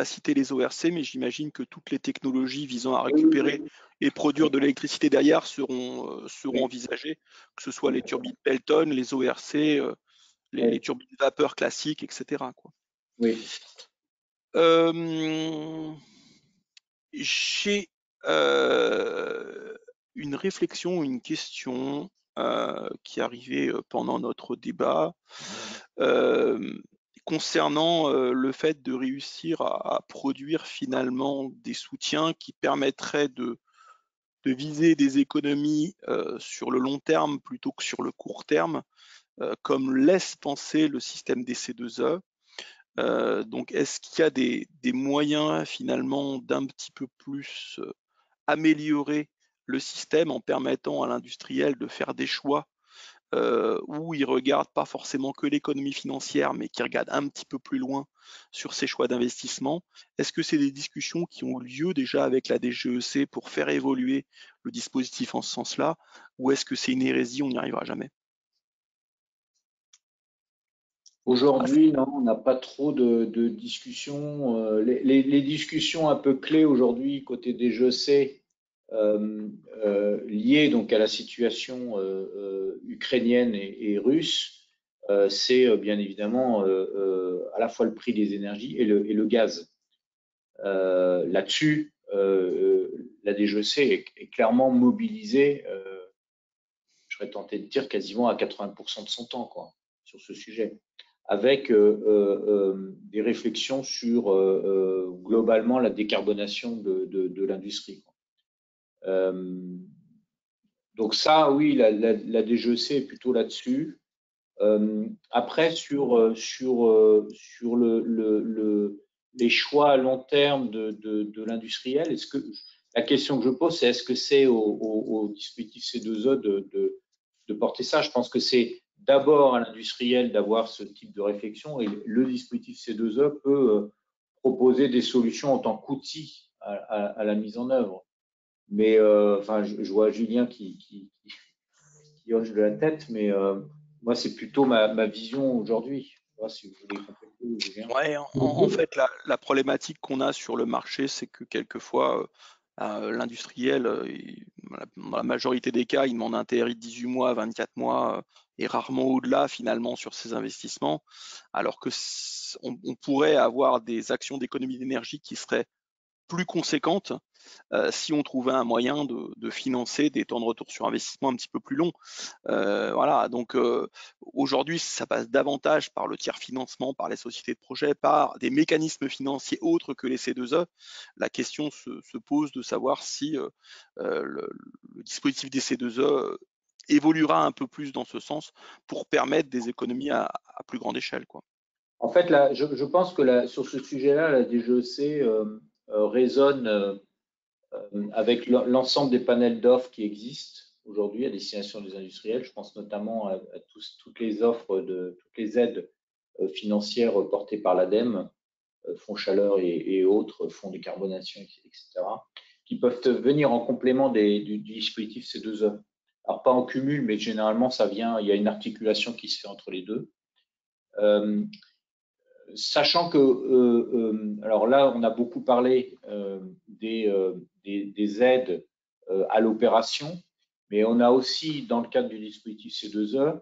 Speaker 1: cité les ORC, mais j'imagine que toutes les technologies visant à récupérer et produire de l'électricité derrière seront envisagées, que ce soit les turbines Pelton, les ORC, les turbines vapeur classiques, etc. quoi.
Speaker 2: Oui.
Speaker 1: J'ai une réflexion, une question qui est arrivée pendant notre débat concernant le fait de réussir à produire finalement des soutiens qui permettraient de viser des économies sur le long terme plutôt que sur le court terme, comme laisse penser le système des C2E. Donc, est-ce qu'il y a des moyens finalement d'un petit peu plus améliorer le système en permettant à l'industriel de faire des choix où il regarde pas forcément que l'économie financière, mais qui regarde un petit peu plus loin sur ses choix d'investissement? Est-ce que c'est des discussions qui ont lieu déjà avec la DGEC pour faire évoluer le dispositif en ce sens-là, ou est-ce que c'est une hérésie, on n'y arrivera jamais?
Speaker 2: Aujourd'hui, non, on n'a pas trop de discussions. Les discussions un peu clés aujourd'hui côté des GEC, liées donc à la situation ukrainienne et russe, c'est bien évidemment à la fois le prix des énergies et le gaz. Là-dessus, la DGEC est clairement mobilisée, je serais tenté de dire quasiment à 80% de son temps, quoi, sur ce sujet, avec des réflexions sur globalement la décarbonation de l'industrie. Donc ça, oui, la DGEC est plutôt là-dessus. Après, sur les choix à long terme de l'industriel, la question que je pose, c'est est-ce que c'est au dispositif C2E de porter ça? Je pense que c'est d'abord à l'industriel d'avoir ce type de réflexion et le dispositif C2E peut proposer des solutions en tant qu'outil à la mise en œuvre. Mais enfin, je vois Julien qui hoche de la tête, mais moi, c'est plutôt ma vision aujourd'hui. Si vous voulez compléter, Julien.
Speaker 1: Ouais, en fait, la problématique qu'on a sur le marché, c'est que quelquefois, l'industriel, dans la majorité des cas, il demande un TRI de 18 mois, 24 mois, et rarement au-delà finalement sur ses investissements, alors que on pourrait avoir des actions d'économie d'énergie qui seraient plus conséquente si on trouvait un moyen de financer des temps de retour sur investissement un petit peu plus longs. Voilà, donc aujourd'hui, ça passe davantage par le tiers financement, par les sociétés de projet, par des mécanismes financiers autres que les C2E. La question se pose de savoir si le dispositif des C2E évoluera un peu plus dans ce sens pour permettre des économies à plus grande échelle, quoi.
Speaker 2: En fait, là, je pense que sur ce sujet-là, la DGEC résonne avec l'ensemble des panels d'offres qui existent aujourd'hui à destination des industriels. Je pense notamment à toutes les offres, toutes les aides financières portées par l'ADEME, fonds chaleur et autres, fonds décarbonation, etc., qui peuvent venir en complément du dispositif C2E. Alors, pas en cumul, mais généralement, ça vient, il y a une articulation qui se fait entre les deux. Sachant que, alors là, on a beaucoup parlé des aides à l'opération, mais on a aussi, dans le cadre du dispositif C2E,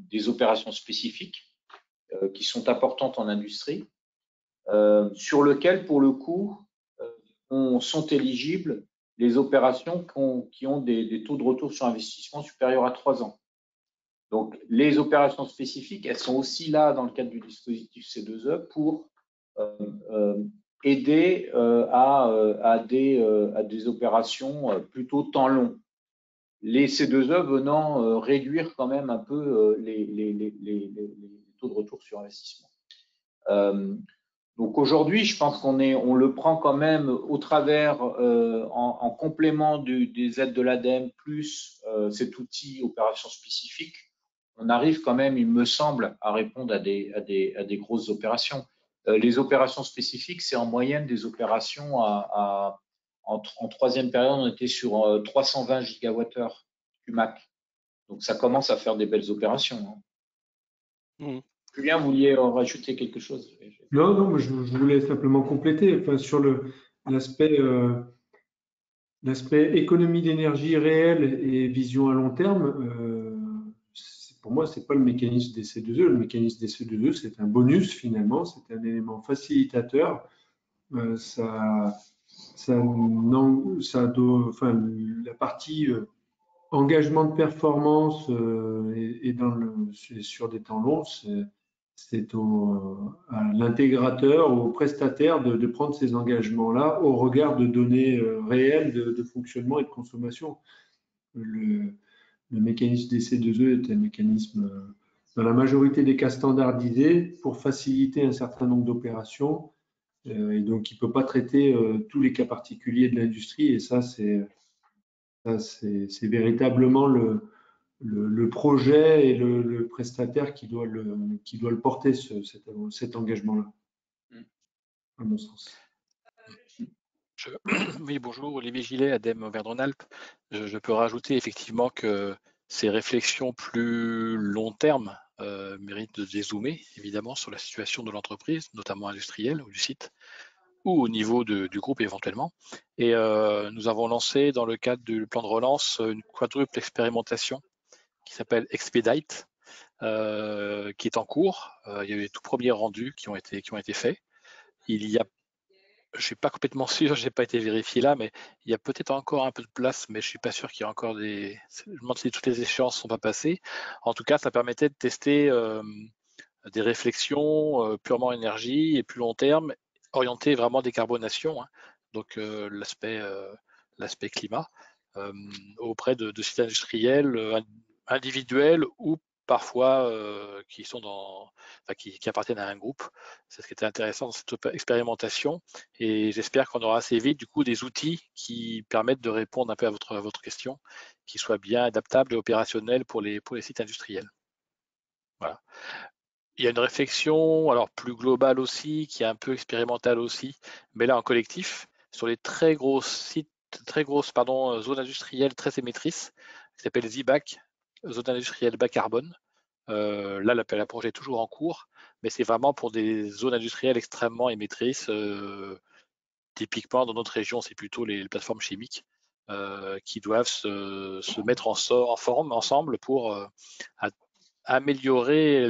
Speaker 2: des opérations spécifiques qui sont importantes en industrie, sur lesquelles, pour le coup, sont éligibles les opérations qui ont des taux de retour sur investissement supérieurs à 3 ans. Donc, les opérations spécifiques, elles sont aussi là dans le cadre du dispositif C2E pour aider à des opérations plutôt temps long. Les C2E venant réduire quand même un peu les taux de retour sur investissement. Donc aujourd'hui, je pense on le prend quand même au travers, en complément des aides de l'ADEME plus cet outil opération spécifique. On arrive quand même, il me semble, à répondre à des grosses opérations. Les opérations spécifiques, c'est en moyenne des opérations en troisième période, on était sur 320 gigawattheures QMAC. Donc ça commence à faire des belles opérations. Hein. Julien, vous vouliez rajouter quelque chose?
Speaker 4: Non, mais je voulais simplement compléter. Enfin, sur l'aspect économie d'énergie réelle et vision à long terme, pour moi, c'est pas le mécanisme des C2E. Le mécanisme des C2E, c'est un bonus finalement, c'est un élément facilitateur. La partie engagement de performance sur des temps longs, c'est à l'intégrateur, au prestataire de prendre ces engagements-là au regard de données réelles de fonctionnement et de consommation. Le mécanisme des C2E est un mécanisme, dans la majorité des cas, standardisé pour faciliter un certain nombre d'opérations. Et donc, il ne peut pas traiter tous les cas particuliers de l'industrie. Et ça, c'est véritablement le projet et le prestataire qui doit le porter, cet engagement-là, à mon sens.
Speaker 5: Oui, bonjour, Olivier Gillet, ADEME Auvergne-Rhône-Alpes. Je peux rajouter effectivement que ces réflexions plus long terme méritent de dézoomer, évidemment, sur la situation de l'entreprise, notamment industrielle ou du site, ou au niveau du groupe éventuellement. Et nous avons lancé, dans le cadre du plan de relance, une quadruple expérimentation qui s'appelle Expedite, qui est en cours. Il y a eu les tout premiers rendus qui ont été faits. Il y a, je ne suis pas complètement sûr, je n'ai pas été vérifié là, mais il y a peut-être encore un peu de place, mais je ne suis pas sûr qu'il y ait encore je me demande si toutes les échéances ne sont pas passées. En tout cas, ça permettait de tester des réflexions purement énergie et plus long terme, orientées vraiment décarbonation, hein, donc l'aspect climat, auprès de sites industriels individuels ou parfois qui appartiennent à un groupe. C'est ce qui était intéressant dans cette expérimentation, et j'espère qu'on aura assez vite du coup des outils qui permettent de répondre un peu à votre question, qui soient bien adaptables et opérationnels pour les sites industriels. Voilà. Il y a une réflexion alors plus globale aussi, qui est un peu expérimentale aussi, mais là en collectif, sur les très grosses zones industrielles très émettrices, qui s'appelle ZBAC, zone industrielle bas carbone. Là, l'appel à projet est toujours en cours, mais c'est vraiment pour des zones industrielles extrêmement émettrices. Typiquement, dans notre région, c'est plutôt les plateformes chimiques qui doivent se mettre en forme ensemble pour améliorer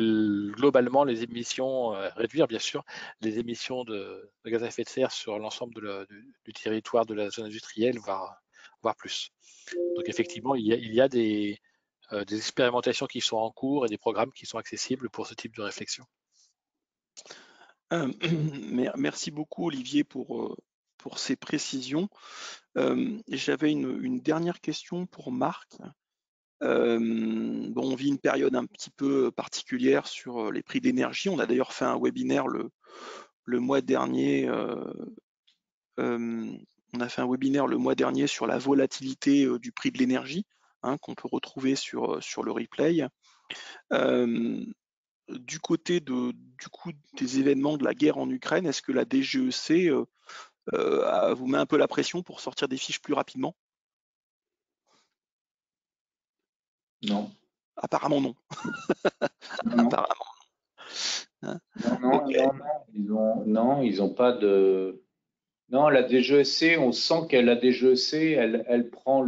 Speaker 5: globalement les émissions, réduire bien sûr les émissions de gaz à effet de serre sur l'ensemble du territoire de la zone industrielle, voire plus. Donc effectivement, il y a des expérimentations qui sont en cours et des programmes qui sont accessibles pour ce type de réflexion.
Speaker 1: Merci beaucoup Olivier pour ces précisions. J'avais une dernière question pour Marc. On vit une période un petit peu particulière sur les prix d'énergie. On a d'ailleurs fait un webinaire le mois dernier. On a fait un webinaire le mois dernier sur la volatilité du prix de l'énergie, qu'on peut retrouver sur le replay. Du côté des événements de la guerre en Ukraine, est-ce que la DGEC vous met un peu la pression pour sortir des fiches plus rapidement?
Speaker 2: Non.
Speaker 1: Apparemment non.
Speaker 2: Non.
Speaker 1: Apparemment.
Speaker 2: Non, ils n'ont pas de. Non, la DGEC, on sent que la DGEC, elle prend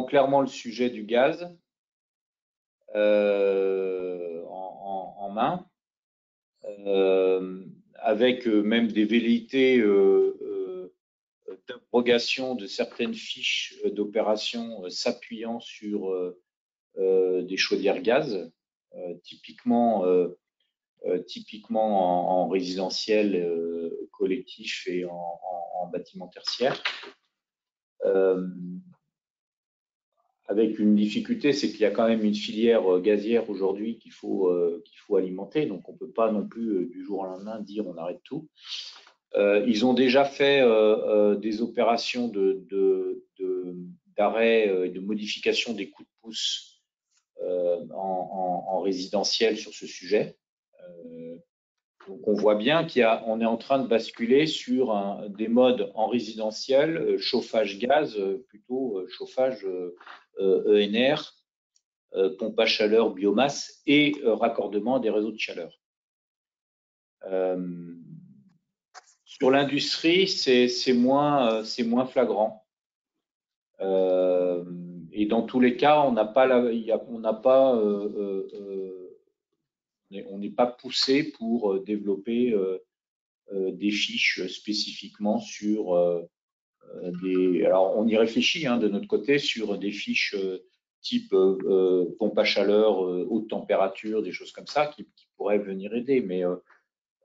Speaker 2: clairement le sujet du gaz en main, avec même des velléités d'abrogation de certaines fiches d'opération s'appuyant sur des chaudières gaz, typiquement en résidentiel collectif et en bâtiment tertiaire. Avec une difficulté, c'est qu'il y a quand même une filière gazière aujourd'hui qu'il faut alimenter, donc on ne peut pas non plus du jour au lendemain dire on arrête tout. Ils ont déjà fait des opérations d'arrêt et de modification des coups de pouce en résidentiel sur ce sujet. Donc on voit bien qu'on est en train de basculer sur des modes en résidentiel, chauffage gaz, plutôt chauffage ENR, pompe à chaleur, biomasse et raccordement des réseaux de chaleur. Sur l'industrie, c'est moins flagrant. Et dans tous les cas, on n'est pas poussé pour développer des fiches spécifiquement sur alors on y réfléchit de notre côté sur des fiches type pompe à chaleur, haute température, des choses comme ça qui pourraient venir aider, mais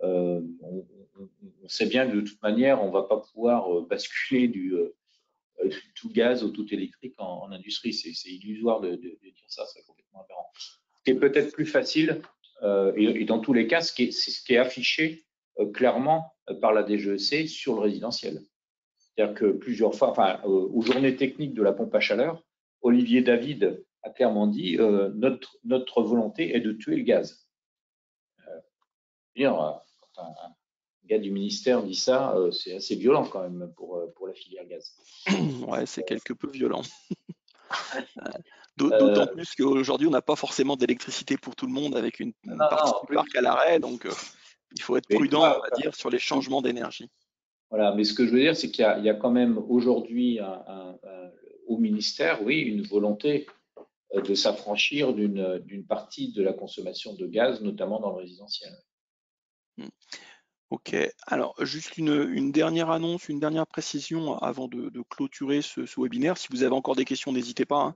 Speaker 2: on sait bien que de toute manière, on ne va pas pouvoir basculer du tout gaz ou tout électrique en industrie. C'est illusoire de dire ça, c'est complètement aberrant. Ce qui est peut-être plus facile, et dans tous les cas, c'est ce qui est affiché clairement par la DGEC sur le résidentiel. C'est-à-dire que plusieurs fois, aux journées techniques de la pompe à chaleur, Olivier David a clairement dit notre volonté est de tuer le gaz. Quand un gars du ministère dit ça, c'est assez violent quand même pour la filière gaz.
Speaker 1: Ouais, c'est quelque peu violent. D'autant plus qu'aujourd'hui, on n'a pas forcément d'électricité pour tout le monde avec une partie du parc à l'arrêt, donc il faut être prudent, on va dire, sur les changements d'énergie.
Speaker 2: Voilà, mais ce que je veux dire, c'est qu'il y a quand même aujourd'hui au ministère, oui, une volonté de s'affranchir d'une partie de la consommation de gaz, notamment dans le résidentiel.
Speaker 1: Ok, alors juste une dernière annonce, une dernière précision avant de clôturer ce webinaire. Si vous avez encore des questions, n'hésitez pas.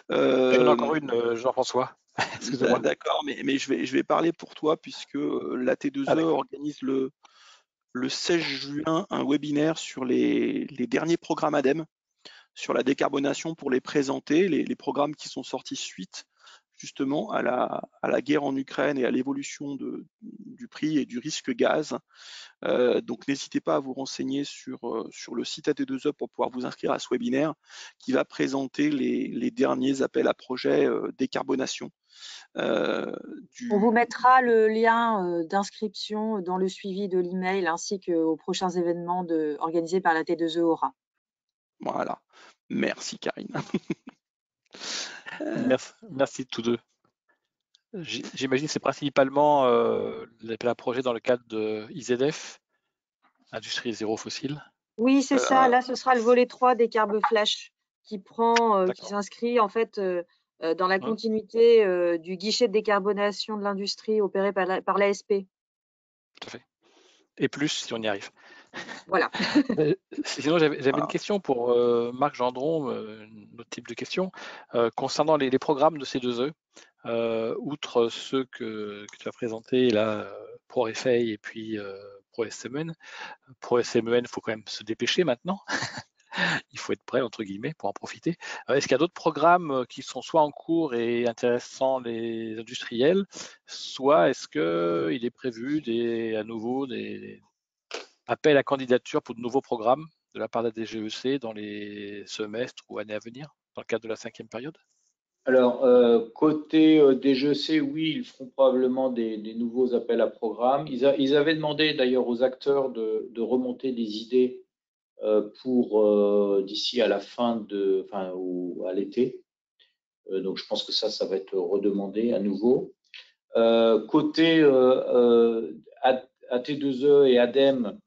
Speaker 5: J'en ai encore une, Jean-François. Excusez-moi.
Speaker 1: D'accord, mais je vais parler pour toi puisque la T2E organise le 16 juin un webinaire sur les derniers programmes ADEME, sur la décarbonation pour les présenter, les programmes qui sont sortis suite justement à la guerre en Ukraine et à l'évolution du prix et du risque gaz. Donc n'hésitez pas à vous renseigner sur le site AT2E pour pouvoir vous inscrire à ce webinaire qui va présenter les derniers appels à projets décarbonation.
Speaker 6: On vous mettra le lien d'inscription dans le suivi de l'email ainsi qu'aux prochains événements organisés par la T2E Aura.
Speaker 1: Voilà, merci Karine.
Speaker 5: Merci tous deux. J'imagine que c'est principalement l'appel à projet dans le cadre de IZF, Industrie Zéro Fossile.
Speaker 6: Oui, c'est ça. Là, ce sera le volet 3 des Carboflash qui s'inscrit en fait dans la continuité du guichet de décarbonation de l'industrie opéré par l'ASP.
Speaker 5: Tout à fait. Et plus si on y arrive.
Speaker 6: Voilà.
Speaker 5: Sinon, j'avais une question pour Marc Gendron, un autre type de question, concernant les programmes de C2E. Outre ceux que tu as présentés là, ProRefei et puis ProSMEN. ProSMEN, il faut quand même se dépêcher maintenant. Il faut être prêt, entre guillemets, pour en profiter. Est-ce qu'il y a d'autres programmes qui sont soit en cours et intéressant les industriels, soit est-ce qu'il est prévu à nouveau des appels à candidature pour de nouveaux programmes de la part de la DGEC dans les semestres ou années à venir, dans le cadre de la 5e période?
Speaker 2: Alors, côté DGEC, oui, ils feront probablement des nouveaux appels à programmes. Ils avaient demandé d'ailleurs aux acteurs de remonter des idées pour d'ici à la fin ou à l'été. Donc, je pense que ça va être redemandé à nouveau. Côté AT2E et ADEME,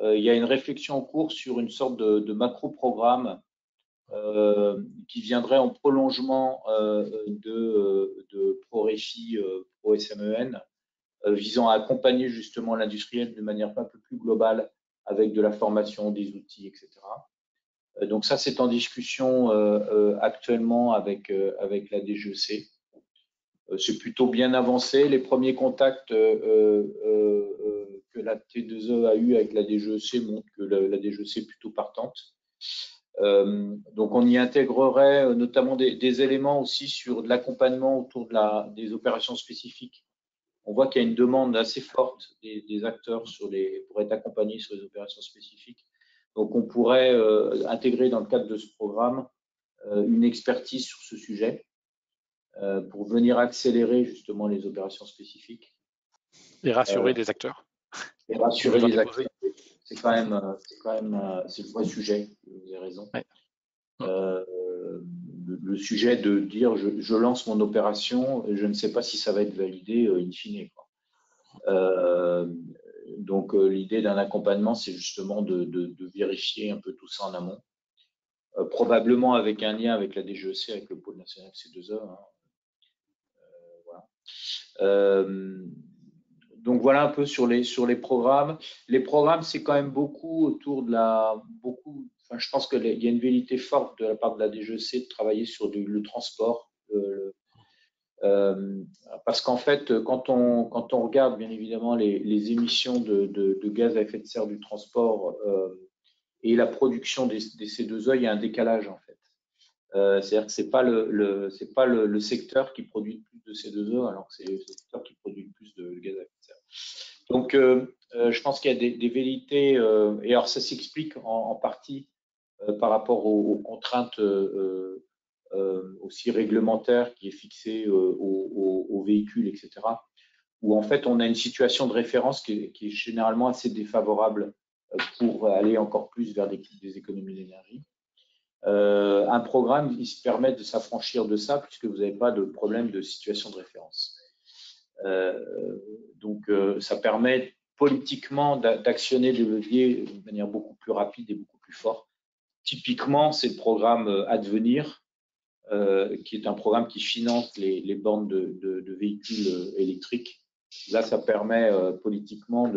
Speaker 2: il y a une réflexion en cours sur une sorte de macro-programme qui viendrait en prolongement de ProRefi, ProSMEN, visant à accompagner justement l'industriel de manière un peu plus globale avec de la formation, des outils, etc. Donc ça, c'est en discussion actuellement avec la DGEC. C'est plutôt bien avancé. Les premiers contacts que la T2E a eu avec la DGEC montrent que la DGEC est plutôt partante. Donc on y intégrerait notamment des éléments aussi sur de l'accompagnement autour des opérations spécifiques. On voit qu'il y a une demande assez forte des acteurs pour être accompagnés sur les opérations spécifiques. Donc on pourrait intégrer dans le cadre de ce programme une expertise sur ce sujet pour venir accélérer justement les opérations spécifiques.
Speaker 5: Et rassurer les acteurs.
Speaker 2: Et rassurer les acteurs. C'est quand même c'est le vrai sujet, vous avez raison.
Speaker 5: Ouais.
Speaker 2: Le sujet de dire je lance mon opération et je ne sais pas si ça va être validé in fine. Donc l'idée d'un accompagnement, c'est justement de vérifier un peu tout ça en amont, probablement avec un lien avec la DGEC, avec le pôle national C2E. Voilà. Donc voilà un peu sur les programmes. Les programmes, c'est quand même beaucoup autour de je pense qu'il y a une velléité forte de la part de la DGEC de travailler sur le transport. Parce qu'en fait, quand on regarde bien évidemment les émissions de gaz à effet de serre du transport et la production des C2E, il y a un décalage en fait. C'est-à-dire que c'est pas le secteur qui produit plus de C2E, alors que c'est le secteur qui produit le plus de gaz à effet de serre. Donc, je pense qu'il y a des velléités, et alors ça s'explique en partie par rapport aux contraintes aussi réglementaires qui est fixée aux véhicules, etc. Où en fait on a une situation de référence qui est généralement assez défavorable pour aller encore plus vers des économies d'énergie. Un programme, il se permet de s'affranchir de ça puisque vous n'avez pas de problème de situation de référence. Donc, ça permet politiquement d'actionner les leviers de manière beaucoup plus rapide et beaucoup plus forte. Typiquement, c'est le programme Advenir, qui est un programme qui finance les bornes de véhicules électriques. Là, ça permet politiquement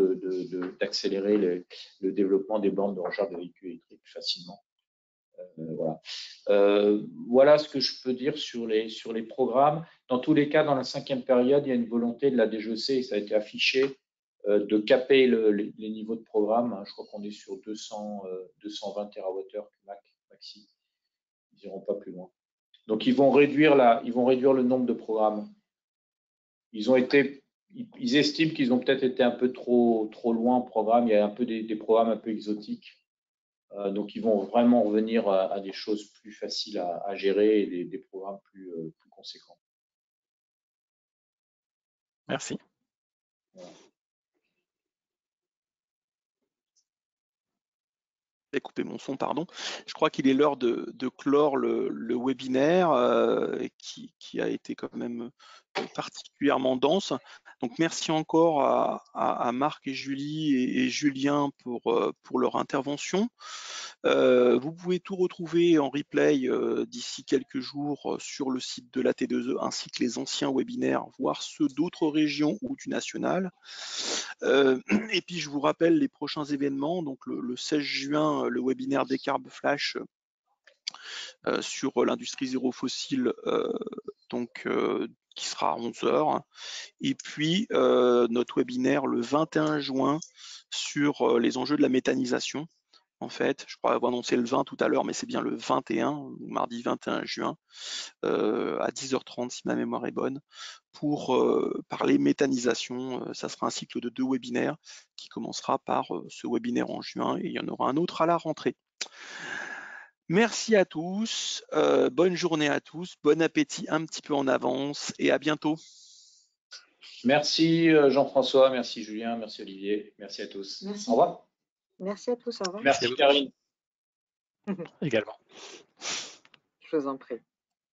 Speaker 2: d'accélérer le développement des bornes de recharge de véhicules électriques facilement. Voilà. Voilà ce que je peux dire sur les programmes. Dans tous les cas, dans la 5e période, il y a une volonté de la DGEC, et ça a été affiché, de caper les niveaux de programme. Je crois qu'on est sur 220 TWh maxi. Ils n'iront pas plus loin. Donc, ils vont réduire le nombre de programmes. Ils estiment qu'ils ont peut-être été un peu trop loin en programme. Il y a un peu des programmes un peu exotiques. Donc, ils vont vraiment revenir à des choses plus faciles à gérer et des programmes plus conséquents.
Speaker 5: Merci.
Speaker 2: Voilà.
Speaker 1: coupé mon son, pardon. Je crois qu'il est l'heure de clore le webinaire qui a été quand même particulièrement dense. Donc merci encore à Marc et Julie et Julien pour leur intervention. Vous pouvez tout retrouver en replay d'ici quelques jours sur le site de la T2E ainsi que les anciens webinaires, voire ceux d'autres régions ou du national. Et puis je vous rappelle les prochains événements. Donc le 16 juin, le webinaire Décarb Flash sur l'industrie zéro fossile, qui sera à 11h. Et puis notre webinaire le 21 juin sur les enjeux de la méthanisation. En fait, je crois avoir annoncé le 20 tout à l'heure, mais c'est bien le 21, mardi 21 juin, à 10h30 si ma mémoire est bonne, pour parler méthanisation. Ça sera un cycle de 2 webinaires qui commencera par ce webinaire en juin et il y en aura un autre à la rentrée. Merci à tous, bonne journée à tous, bon appétit un petit peu en avance et à bientôt.
Speaker 2: Merci Jean-François, merci Julien, merci Olivier, merci à tous.
Speaker 3: Merci.
Speaker 2: Au revoir.
Speaker 6: Merci à tous, au revoir.
Speaker 2: Merci Karine.
Speaker 5: Également.
Speaker 6: Je vous en prie.